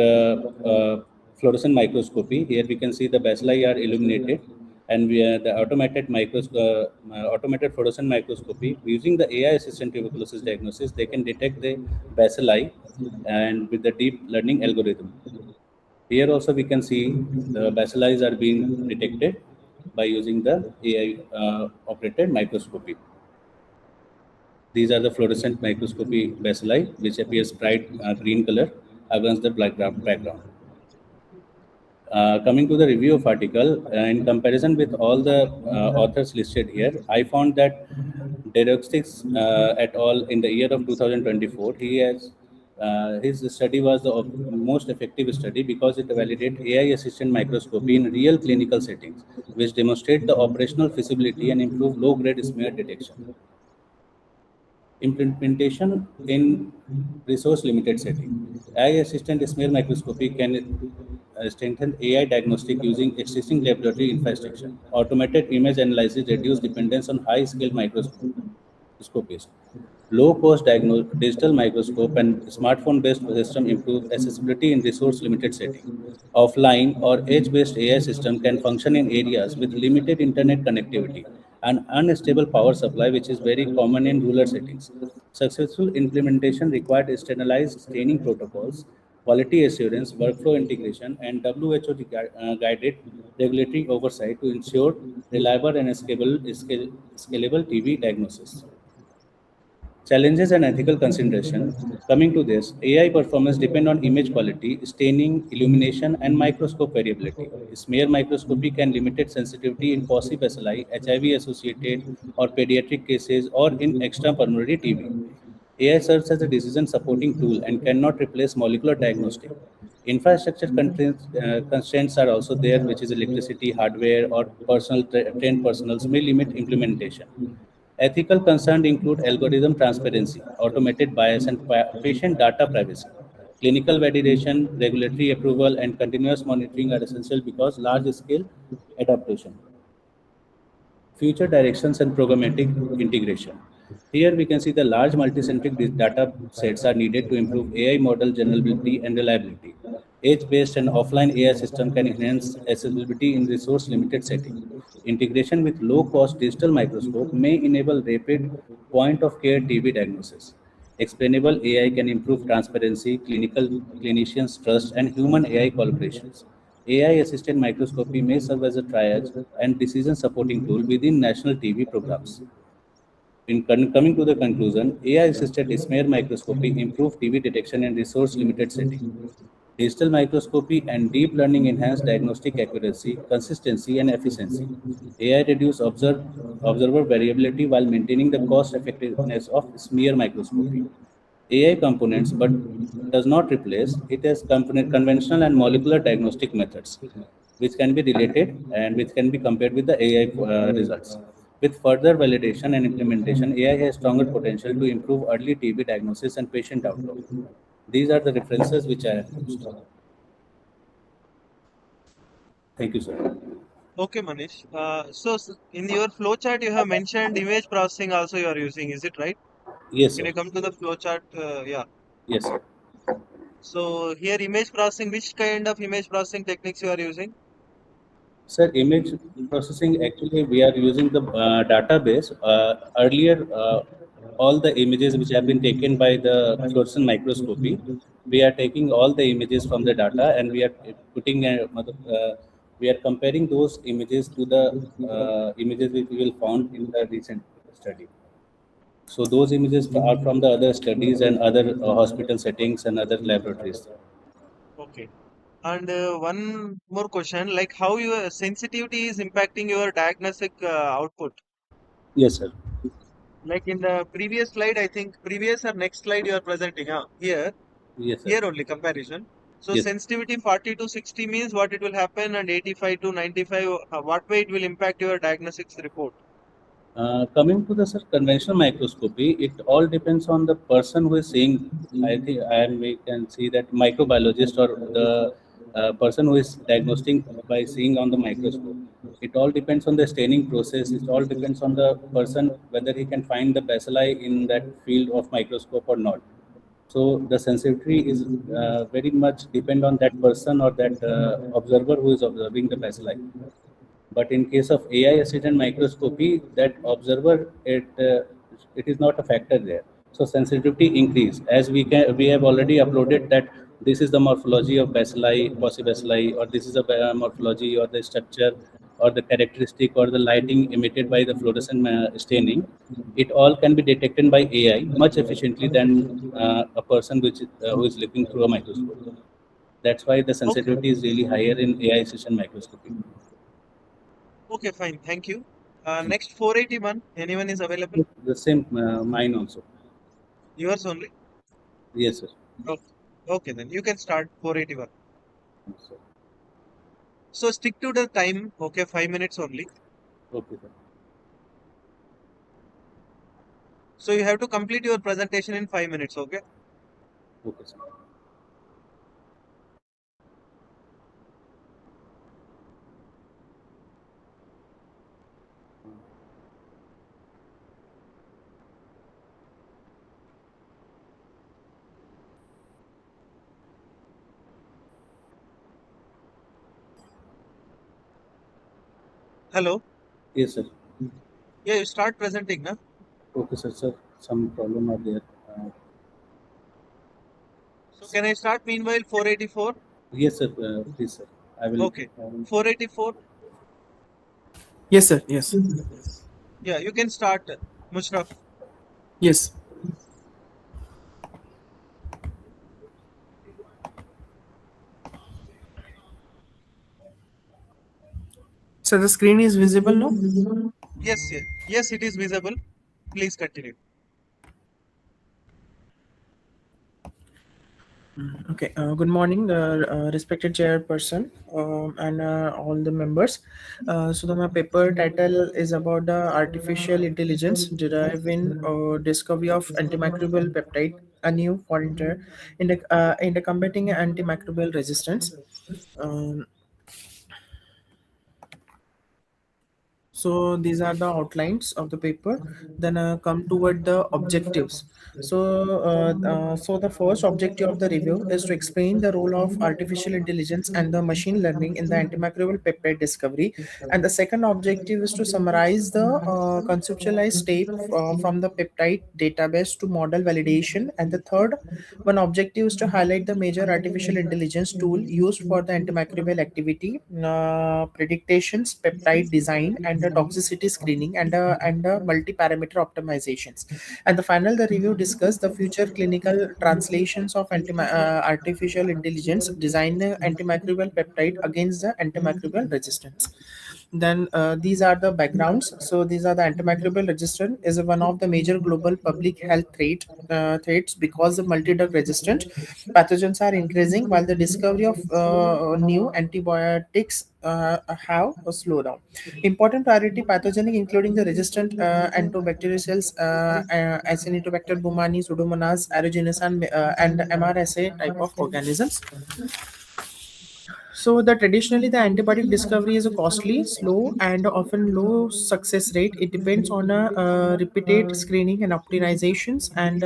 fluorescent microscopy. Here we can see the bacilli are illuminated, and the automated fluorescent microscopy using the AI assistant tuberculosis diagnosis, they can detect the bacilli and with the deep learning algorithm. Here also we can see the bacilli are being detected by using the AI operated microscopy. These are the fluorescent microscopy bacilli, which appears bright green color against the black background. Coming to the review of article, in comparison with all the authors listed here, I found that Deroxtics et al. In the year of 2024, he has his study was the most effective study because it validated AI-assisted microscopy in real clinical settings, which demonstrate the operational feasibility and improve low-grade smear detection. Implementation in resource limited setting. AI assistant smear microscopy can strengthen AI diagnostic using existing laboratory infrastructure. Automated image analysis reduce dependence on high scale microscopists. Low cost digital microscope and smartphone based system improve accessibility in resource limited setting. Offline or edge based AI system can function in areas with limited internet connectivity and unstable power supply, which is very common in rural settings. Successful implementation required standardized training protocols, quality assurance, workflow integration, and WHO guided regulatory oversight to ensure reliable and scalable TB diagnosis. Challenges and ethical consideration. Coming to this, AI performance depend on image quality, staining, illumination, and microscope variability. Smear microscopy can limit sensitivity in possibacilli, HIV-associated or pediatric cases, or in extrapulmonary TB. AI serves as a decision supporting tool and cannot replace molecular diagnostic. Infrastructure constraints are also there, which is electricity, hardware, or trained personals may limit implementation. Ethical concerns include algorithm transparency, automated bias, and patient data privacy. Clinical validation, regulatory approval, and continuous monitoring are essential because large-scale adaptation. Future directions and programmatic integration. Here we can see the large multicentric data sets are needed to improve AI model generability and reliability. Edge-based and offline AI system can enhance accessibility in resource-limited setting. Integration with low-cost digital microscope may enable rapid point-of-care TB diagnosis. Explainable AI can improve transparency, clinicians' trust, and human AI collaborations. AI-assisted microscopy may serve as a triage and decision supporting tool within national TB programs. Coming to the conclusion, AI-assisted smear microscopy improve TB detection in resource-limited setting. Digital microscopy and deep learning enhance diagnostic accuracy, consistency, and efficiency. AI reduce observer variability while maintaining the cost effectiveness of smear microscopy. AI components, but does not replace it as conventional and molecular diagnostic methods, which can be related and which can be compared with the AI results. With further validation and implementation, AI has stronger potential to improve early TB diagnosis and patient outcome. These are the references which I have used. Thank you, sir. Okay, Manish. In your flowchart, you have mentioned image processing also you are using. Is it right? Yes, Can sir. you come to the flowchart? Yeah. Yes, sir. So here image processing, which kind of image processing techniques you are using? Sir, image processing, actually, we are using the database. Earlier, all the images which have been taken by the fluorescent microscopy, we are taking all the images from the data and we are putting, we are comparing those images to the images which we will found in the recent study. So those images are from the other studies and other hospital settings and other laboratories. Okay. And one more question, like how your sensitivity is impacting your diagnostic output. Yes, sir. Like in the previous slide, I think previous or next slide you are presenting. Here, Yes, sir. here only comparison. So Yes. sensitivity 40 to 60 means what it will happen, and 85 to 95, what way it will impact your diagnostics report. Coming to the sir, conventional microscopy, it all depends on the person who is seeing. I think, and we can see that microbiologist or the person who is diagnosing by seeing on the microscope. It all depends on the staining process. It all depends on the person whether he can find the bacilli in that field of microscope or not. So the sensitivity is very much depend on that person or that observer who is observing the bacilli. But in case of AI assisted microscopy, that observer it is not a factor there. So sensitivity increase as we have already uploaded that this is the morphology of bacilli, possibacilli, or this is the morphology or the structure or the characteristic or the lighting emitted by the fluorescent staining. It all can be detected by AI much efficiently than a person who is looking through a microscope. That's why the Okay. sensitivity is really higher in AI assisted microscopy. Okay, fine. Thank you. Next 481. Anyone is available? The same mine also. Yours only. Yes, sir. Okay. Okay, then you can start 481. Yes, sir. So stick to the time. Okay, 5 minutes only. Okay, sir. So you have to complete your presentation in 5 minutes. Okay. Okay, sir. Hello. Yes, sir. Yeah, you start presenting, na? Okay, sir. Sir, some problem are there. Can I start meanwhile? 484. Yes, sir. Please, sir. I will. Okay. 484. Yes, sir. Yes. Yeah, you can start, Mushraf. Yes. So the screen is visible now. Yes, yes, yes, it is visible. Please continue. Okay. Good morning, respected chairperson, and all the members. My paper title is about the artificial intelligence deriving discovery of antimicrobial peptide, a new pointer in the combating antimicrobial resistance. Um, so these are the outlines of the paper. Then come toward the objectives. So the first objective of the review is to explain the role of artificial intelligence and the machine learning in the antimicrobial peptide discovery. And the second objective is to summarize the conceptualized step from the peptide database to model validation. And the third one objective is to highlight the major artificial intelligence tool used for the antimicrobial activity, predictions, peptide design, and the toxicity screening, and multi-parameter optimizations. And the final, the review discussed the future clinical translations of artificial intelligence design antimicrobial peptide against the antimicrobial resistance. Then these are the backgrounds. So these are the antimicrobial resistance is one of the major global public health threats because the multi-drug resistant pathogens are increasing while the discovery of new antibiotics have a slowdown. Important priority pathogenic including the resistant antibacterials, Acinetobacter baumannii, Pseudomonas aeruginosa, and MRSA type of organisms. So the traditionally the antibiotic discovery is a costly, slow, and often low success rate. It depends on a repeated screening and optimizations and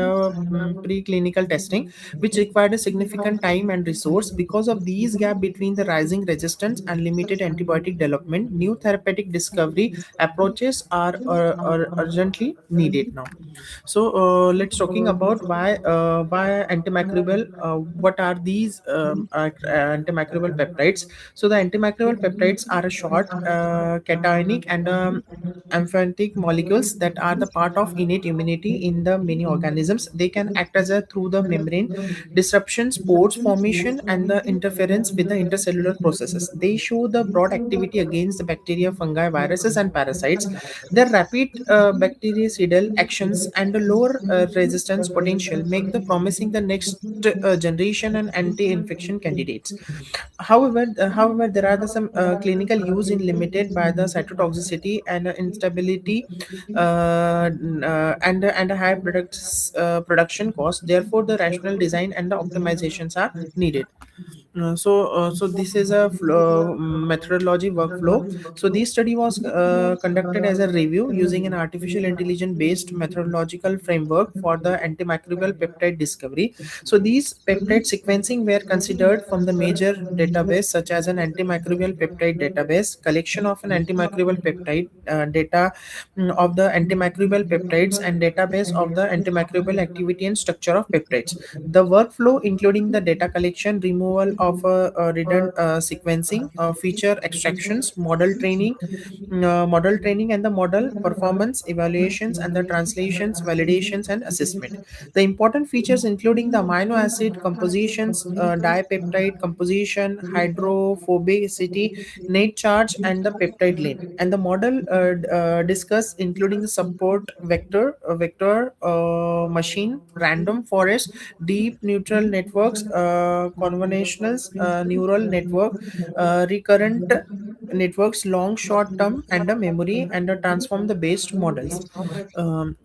preclinical testing, which required a significant time and resource. Because of these gap between the rising resistance and limited antibiotic development, new therapeutic discovery approaches are urgently needed now. So let's talking about why antimicrobial. What are these antimicrobial peptides? So the antimicrobial peptides are a short, cationic, and amphitic molecules that are the part of innate immunity in the many organisms. They can act as a through the membrane disruptions, pores formation, and the interference with the intercellular processes. They show the broad activity against the bacteria, fungi, viruses, and parasites. Their rapid bactericidal actions and the lower resistance potential make the promising the next generation and anti-infection candidates. However, there are some clinical use in limited by the cytotoxicity and instability, and a high production cost. Therefore, the rational design and the optimizations are needed. So this is a methodology workflow. So this study was conducted as a review using an artificial intelligence based methodological framework for the antimicrobial peptide discovery. So these peptide sequencing were considered from the major database such as an antimicrobial peptide database, collection of an antimicrobial peptide data of the antimicrobial peptides, and database of the antimicrobial activity and structure of peptides. The workflow, including the data collection, removal of redundant sequencing, feature extractions, model training, and the model performance evaluations, and the translations, validations, and assessment. The important features, including the amino acid compositions, dipeptide composition, hydrophobicity, net charge, and the peptide length. And the model discuss, including the support vector machine, random forest, deep neural networks, convolutional neural network, recurrent networks, long short term, and a memory, and a transform the based models. um,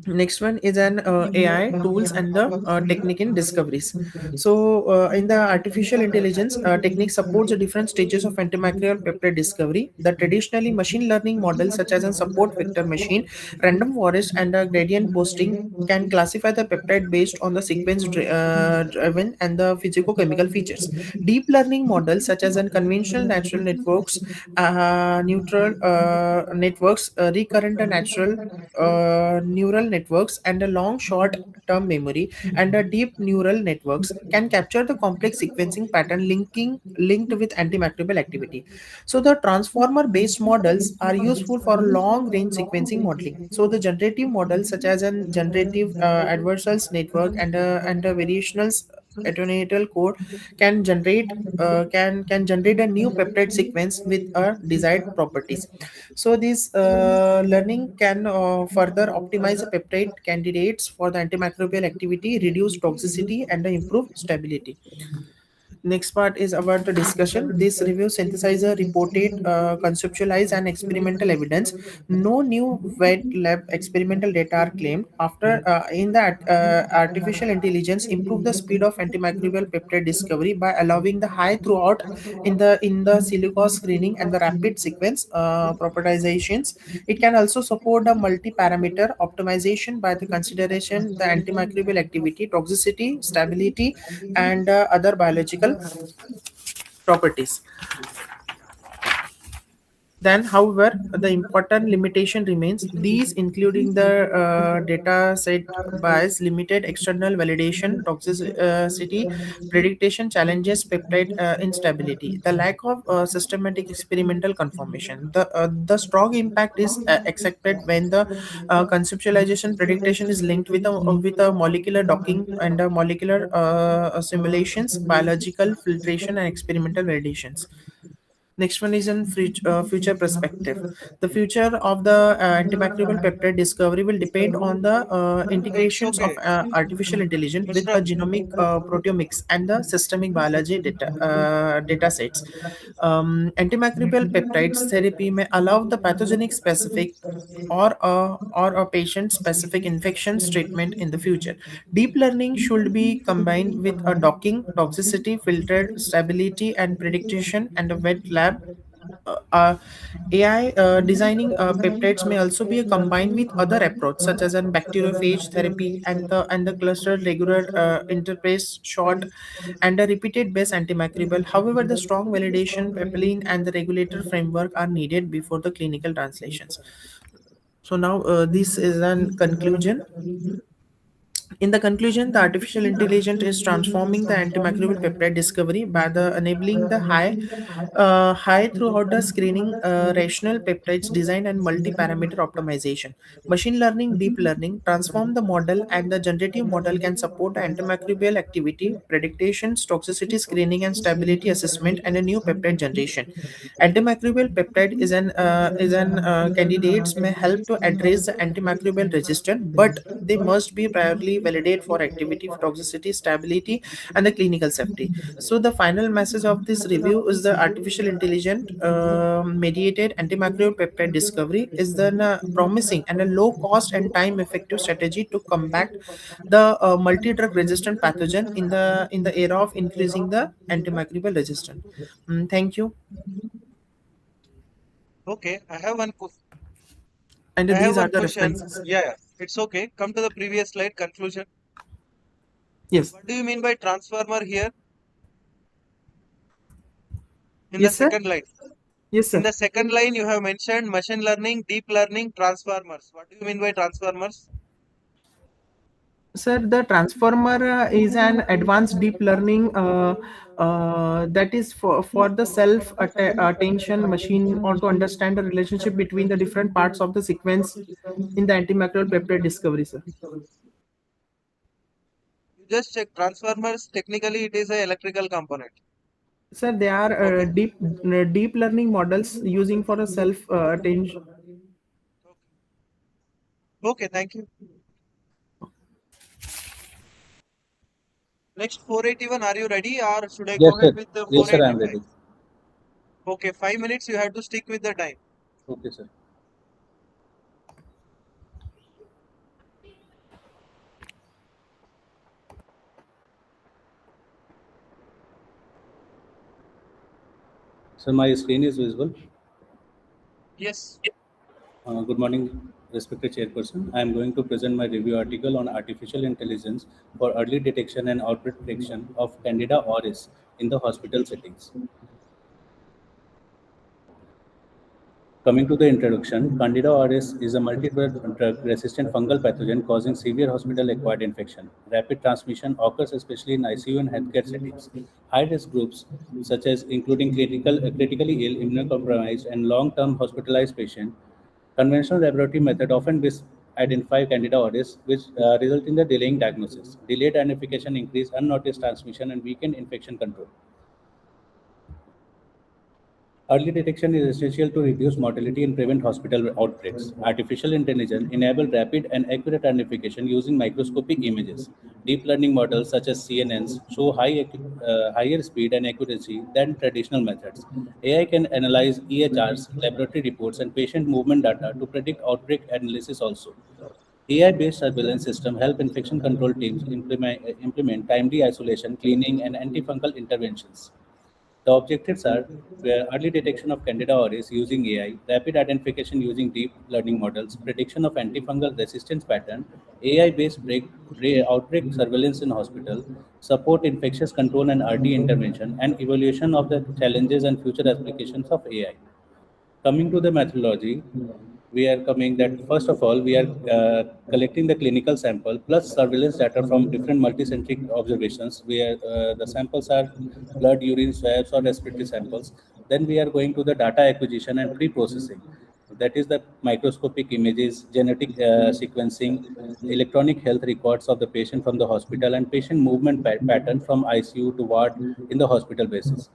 Next one is an AI tools and the technique in discoveries. So in the artificial intelligence technique supports the different stages of antimicrobial peptide discovery. The traditionally machine learning models such as a support vector machine, random forest, and a gradient boosting can classify the peptide based on the sequence driven and the physicochemical features. Deep learning models such as unconventional natural networks, neutral networks, recurrent and natural neural networks and a long short term memory and a deep neural networks can capture the complex sequencing pattern linked with antimicrobial activity. So the transformer based models are useful for long range sequencing modeling. So the generative models such as an generative adversarial network and a variational attenuated code can generate a new peptide sequence with a desired properties. So this learning can further optimize the peptide candidates for the antimicrobial activity, reduce toxicity, and improve stability. Next part is about the discussion. This review synthesizer reported conceptualized and experimental evidence. No new wet lab experimental data are claimed. After in that artificial intelligence improve the speed of antimicrobial peptide discovery by allowing the high throughput in the silico screening and the rapid sequence propertizations. It can also support a multi-parameter optimization by the consideration the antimicrobial activity, toxicity, stability, and other biological properties. Then, however, the important limitation remains. These, including the data set bias, limited external validation, toxicity, prediction challenges, peptide instability, the lack of systematic experimental confirmation. The strong impact is accepted when the conceptualization prediction is linked with a molecular docking and a molecular simulations, biological filtration, and experimental validations. Next one is in future perspective. The future of the antimicrobial peptide discovery will depend on the It's integrations of okay. artificial intelligence with Mr. a genomic proteomics and the systemic biology data sets. Antimicrobial peptides therapy may allow the pathogenic specific or a patient specific infections treatment in the future. Deep learning should be combined with a docking, toxicity, filtered stability, and prediction and a wet lab. Uh, uh, AI designing peptides may also be combined with other approaches such as an bacteriophage therapy and the clustered regular interface short and a repeated base antimicrobial. However, the strong validation, papaline, and the regulator framework are needed before the clinical translations. So now this is an conclusion. In the conclusion, the artificial intelligence is transforming the antimicrobial peptide discovery by the enabling the high throughout the screening, rational peptides design and multi-parameter optimization. Machine learning, deep learning transform the model, and the generative model can support the antimicrobial activity, predictions, toxicity screening, and stability assessment, and a new peptide generation. Antimicrobial peptide is an candidates may help to address the antimicrobial resistance, but they must be priorly validated for activity, toxicity, stability, and the clinical safety. So the final message of this review is the artificial intelligent mediated antimicrobial peptide discovery is the promising and a low cost and time effective strategy to combat the multi-drug resistant pathogen in the era of increasing the antimicrobial resistance. Thank you. Okay, And I have these are one the question. references. Yeah, yeah, it's okay. Come to the previous slide conclusion. Yes. What do you mean by transformer here in the Yes, sir. second line? Yes, In sir. the second line, you have mentioned machine learning, deep learning, transformers. What do you mean by transformers? Sir, the transformer is an advanced deep learning that is for the self attention machine or to understand the relationship between the different parts of the sequence in the antimicrobial peptide discovery, sir. You just check transformers. Technically, it is a electrical component. Sir, they are Okay. deep learning models using for a self attention. Okay, thank you. Next 481, are you ready or should I Yes, go sir. ahead with the Yes, sir, I am 485? ready. Okay, 5 minutes, you have to stick with the time. Okay, sir. So my screen is visible. Yes. Good morning, respected chairperson. I am going to present my review article on artificial intelligence for early detection and outbreak prediction of Candida auris in the hospital settings. Coming to the introduction, Candida auris is a multi-drug-resistant fungal pathogen causing severe hospital-acquired infection. Rapid transmission occurs especially in ICU and healthcare settings. High-risk groups, such as including critically ill, immunocompromised, and long-term hospitalized patients, conventional laboratory method often identify Candida auris, which result in the delaying diagnosis. Delayed identification increase unnoticed transmission and weakened infection control. Early detection is essential to reduce mortality and prevent hospital outbreaks. Artificial intelligence enable rapid and accurate identification using microscopic images. Deep learning models such as CNNs show higher speed and accuracy than traditional methods. AI can analyze EHRs, laboratory reports, and patient movement data to predict outbreak analysis also. AI-based surveillance system help infection control teams implement timely isolation, cleaning, and antifungal interventions. The objectives are early detection of Candida auris using AI, rapid identification using deep learning models, prediction of antifungal resistance pattern, AI-based outbreak surveillance in hospital, support infectious control and RD intervention, and evaluation of the challenges and future applications of AI. Coming to the methodology, we are coming that first of all, we are collecting the clinical sample plus surveillance data from different multicentric observations. The samples are blood, urine, swabs, or respiratory samples. Then we are going to the data acquisition and pre-processing. That is the microscopic images, genetic sequencing, electronic health records of the patient from the hospital, and patient movement pattern from ICU to ward in the hospital basis.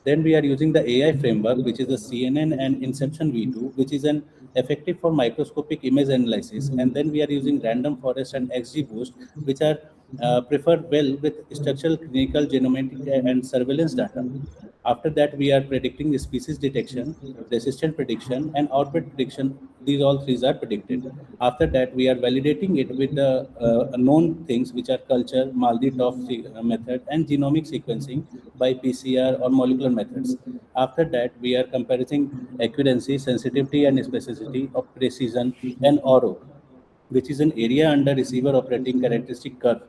Then we are using the AI framework, which is the CNN and Inception V2, which is an effective for microscopic image analysis. And then we are using random forest and XGBoost, which are preferred well with structural, clinical, genomic, and surveillance data. After that, we are predicting the species detection, resistant prediction, and outbreak prediction. These all three are predicted. After that, we are validating it with the known things, which are culture, Maldi-Toff method, and genomic sequencing by PCR or molecular methods. After that, we are comparing accuracy, sensitivity, and specificity of precision and ORO, which is an area under receiver operating characteristic curve.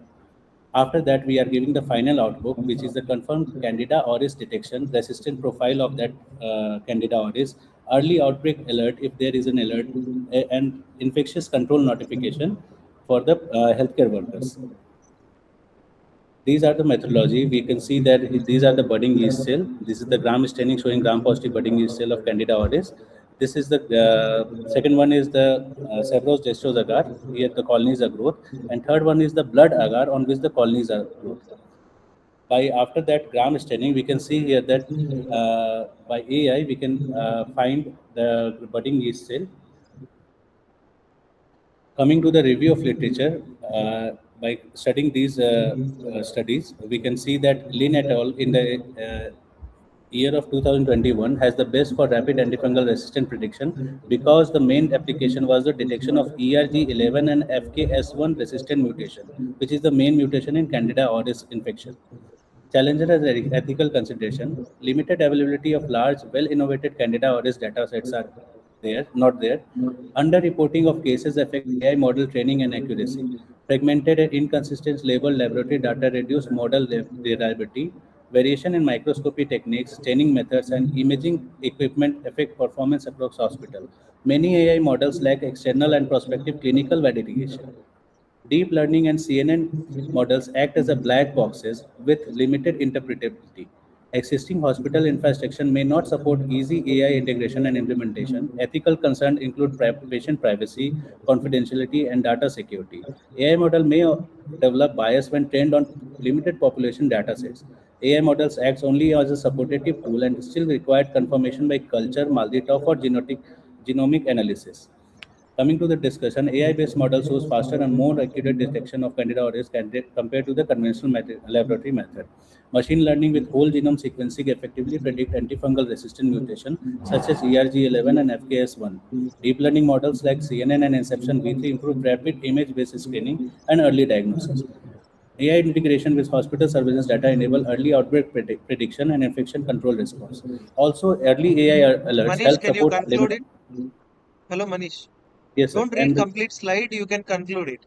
After that, we are giving the final output, which is the confirmed Candida auris detection, resistant profile of that Candida auris, early outbreak alert if there is an alert, and infectious control notification for the healthcare workers. These are the methodology. We can see that these are the budding yeast cell. This is the gram staining showing gram-positive budding yeast cell of Candida auris. This is the second one is the Severus destros agar. Here the colonies are growth, and third one is the blood agar on which the colonies are growth. By after that gram staining, we can see here that by AI we can find the budding yeast cell. Coming to the review of literature, by studying these studies, we can see that Lin et al. In the year of 2021 has the best for rapid antifungal resistant prediction because the main application was the detection of ERG11 and FKS1 resistant mutation, which is the main mutation in Candida auris infection. Challenges as ethical consideration, limited availability of large, well-innovated Candida auris data sets are not there. Under-reporting of cases affect AI model training and accuracy. Fragmented and inconsistent label laboratory data reduce model reliability. Variation in microscopy techniques, staining methods, and imaging equipment affect performance across hospital. Many AI models lack external and prospective clinical validation. Deep learning and CNN models act as a black boxes with limited interpretability. Existing hospital infrastructure may not support easy AI integration and implementation. Ethical concerns include patient privacy, confidentiality, and data security. AI model may develop bias when trained on limited population datasets. AI models acts only as a supportive tool and still required confirmation by culture, Maldita, or genomic analysis. Coming to the discussion, AI-based model shows faster and more accurate detection of Candida auris compared to the conventional laboratory method. Machine learning with whole genome sequencing effectively predict antifungal resistant mutation such as ERG11 and FKS1. Deep learning models like CNN and Inception V3 improve rapid image-based screening and early diagnosis. AI integration with hospital surveillance data enable early outbreak prediction and infection control response. Also, early AI alerts Manish, help can you support conclude it? Hello, Manish. Yes, sir. Don't read And complete slide. You can conclude it.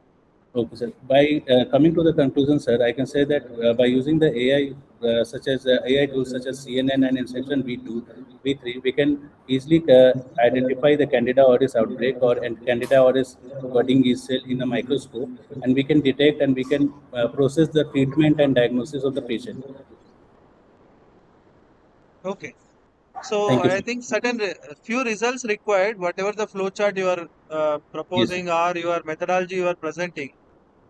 Okay, sir. By coming to the conclusion, sir, I can say that by using the AI, such as AI tools such as CNN and in section V2, V3, we can easily identify the Candida auris outbreak or and Candida auris budding yeast cell in a microscope, and we can detect and we can process the treatment and diagnosis of the patient. Okay. So Thank you, I sir. think certain few results required, whatever the flowchart you are Yes, sir. proposing or your methodology you are presenting,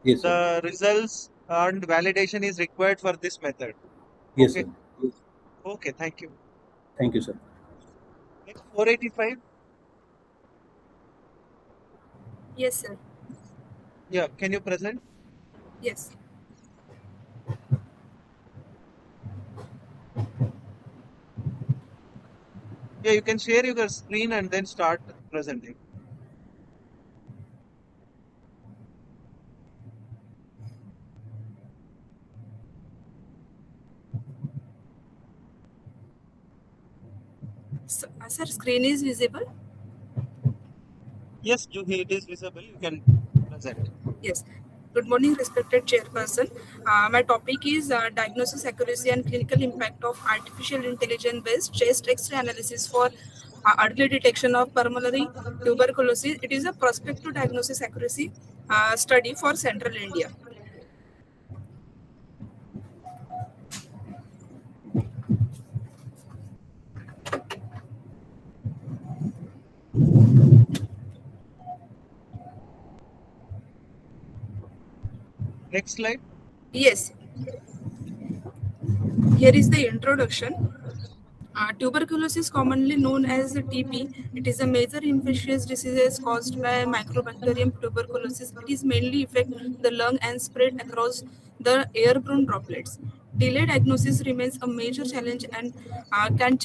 Yes, sir. the results and validation is required for this method. Yes, Okay. sir. Okay. Thank you. Thank you, sir. Next 485. Yes, sir. Yeah. Can you present? Yes. Yeah. You can share your screen and then start presenting. Sir, screen is visible? Yes, it is visible. You can present. Yes. Good morning, respected chairperson. My topic is diagnosis accuracy and clinical impact of artificial intelligence-based chest X-ray analysis for early detection of pulmonary tuberculosis. It is a prospective diagnosis accuracy study for Central India. Next slide. Yes. Here is the introduction. Tuberculosis, commonly known as TB, it is a major infectious disease caused by Microbacterium tuberculosis. It is mainly affect the lung and spread across the airborne droplets. Delayed diagnosis remains a major challenge and can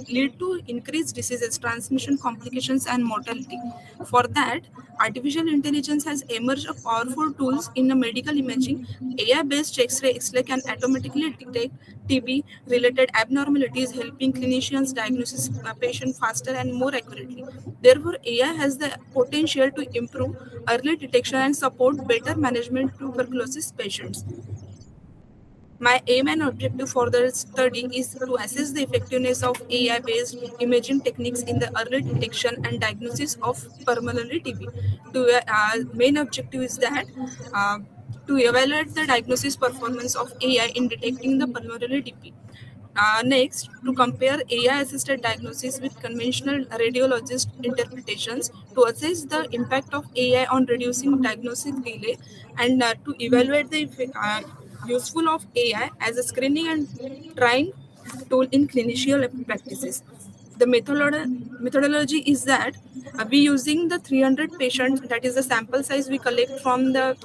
lead to increased diseases, transmission, complications, and mortality. For that, artificial intelligence has emerged a powerful tools in the medical imaging. AI-based X-ray can automatically detect TB-related abnormalities, helping clinicians diagnose a patient faster and more accurately. Therefore, AI has the potential to improve early detection and support better management of tuberculosis patients. My aim and objective for the study is to assess the effectiveness of AI-based imaging techniques in the early detection and diagnosis of pulmonary TB. Main objective is that uh, to evaluate the diagnosis performance of AI in detecting the pulmonary TB. Next, to compare AI-assisted diagnosis with conventional radiologist interpretations to assess the impact of AI on reducing diagnostic delay and to evaluate the useful of AI as a screening and trying tool in clinical practices. The methodology is that we using the 300 patients, that is the sample size we collect from the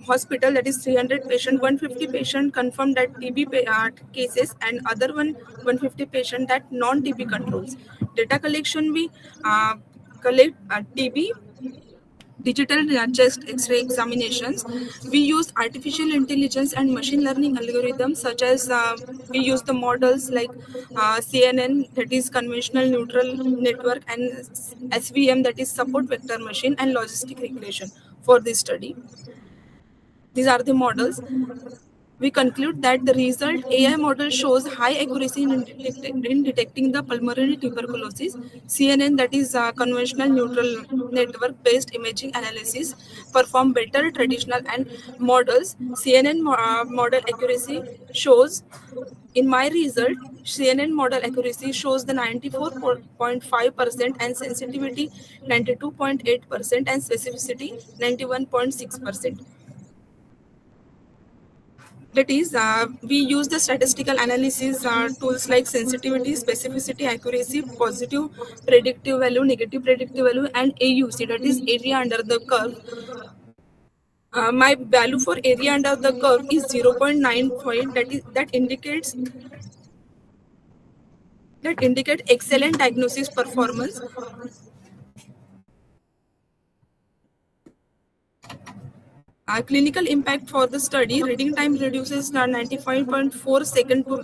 hospital, that is 300 patient, 150 patient confirmed that TB cases and other 150 patient that non-TB controls. Data collection, we collect TB digital chest X-ray examinations. We use artificial intelligence and machine learning algorithms such as we use the models like CNN, that is conventional neutral network, and SVM, that is support vector machine, and logistic regression for this study. These are the models. We conclude that the result AI model shows high accuracy in detecting the pulmonary tuberculosis. CNN, that is conventional neutral network based imaging analysis, perform better traditional and models. CNN model accuracy shows, in my result, CNN model accuracy shows the 94.5% and sensitivity 92.8% and specificity 91.6%. That is, we use the statistical analysis tools like sensitivity, specificity, accuracy, positive predictive value, negative predictive value, and AUC, that is area under the curve. My value for area under the curve is 0.95. That indicate excellent diagnosis performance. Clinical impact for the study: reading time reduces 95.4 second to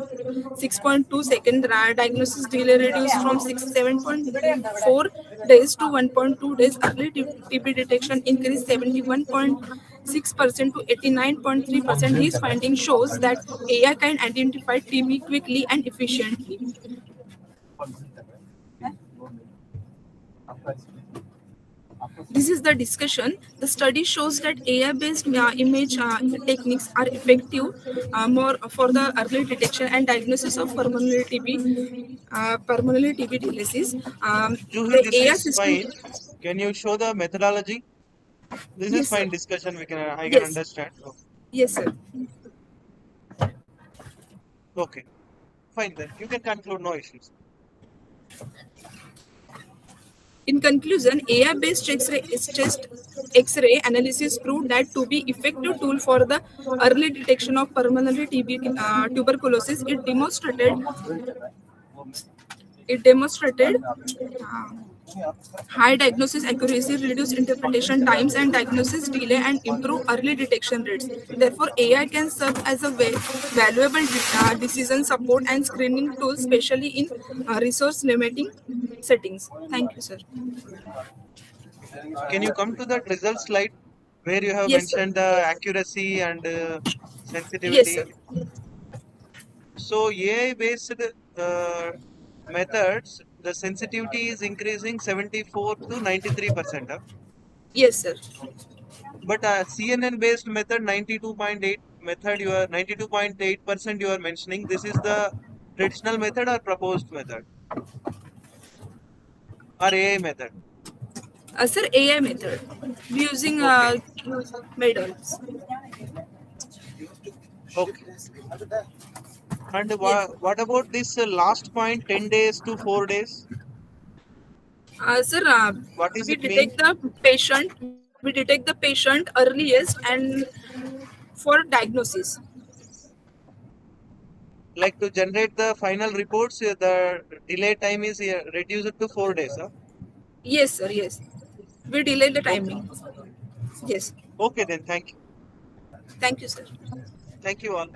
6.2 second. Diagnosis delay reduced from 7.4 days to 1.2 days. Early TB detection increased 71.6% to 89.3%. These findings shows that AI can identify TB quickly and efficiently. This is the discussion. The study shows that AI-based image techniques are effective more for the early detection and diagnosis of pulmonary TB disease. Juhi, The this AI is system. fine. Can you show the methodology? This is Yes, sir. fine discussion. I can Yes. understand. Yes, sir. Okay, fine then. You can conclude. No issues. In conclusion, AI-based chest X-ray analysis proved that to be effective tool for the early detection of pulmonary TB tuberculosis. It demonstrated uh, high diagnosis accuracy, reduce interpretation times and diagnosis delay, and improve early detection rates. Therefore, AI can serve as a valuable decision support and screening tool, especially in resource limiting settings. Thank you, sir. Can you come to that result slide where you have Yes, sir. mentioned the accuracy and Yes, sir. sensitivity? So AI based methods, the sensitivity is increasing 74 to 93%. Yes, sir. But CNN based method 92.8 method, you are 92.8% you are mentioning. This is the traditional method or proposed method or AI method? Sir, AI method. We using Okay, medals. okay. And Yes. what about this last point, 10 days to 4 days? Sir, What is we it mean? detect the patient. We detect the patient earliest and for diagnosis. Like to generate the final reports, the delay time is reduced to 4 days. Huh? Yes, sir. Yes. We delay the Okay. timing. Yes. Okay then. Thank you. Thank you, sir. Thank you all.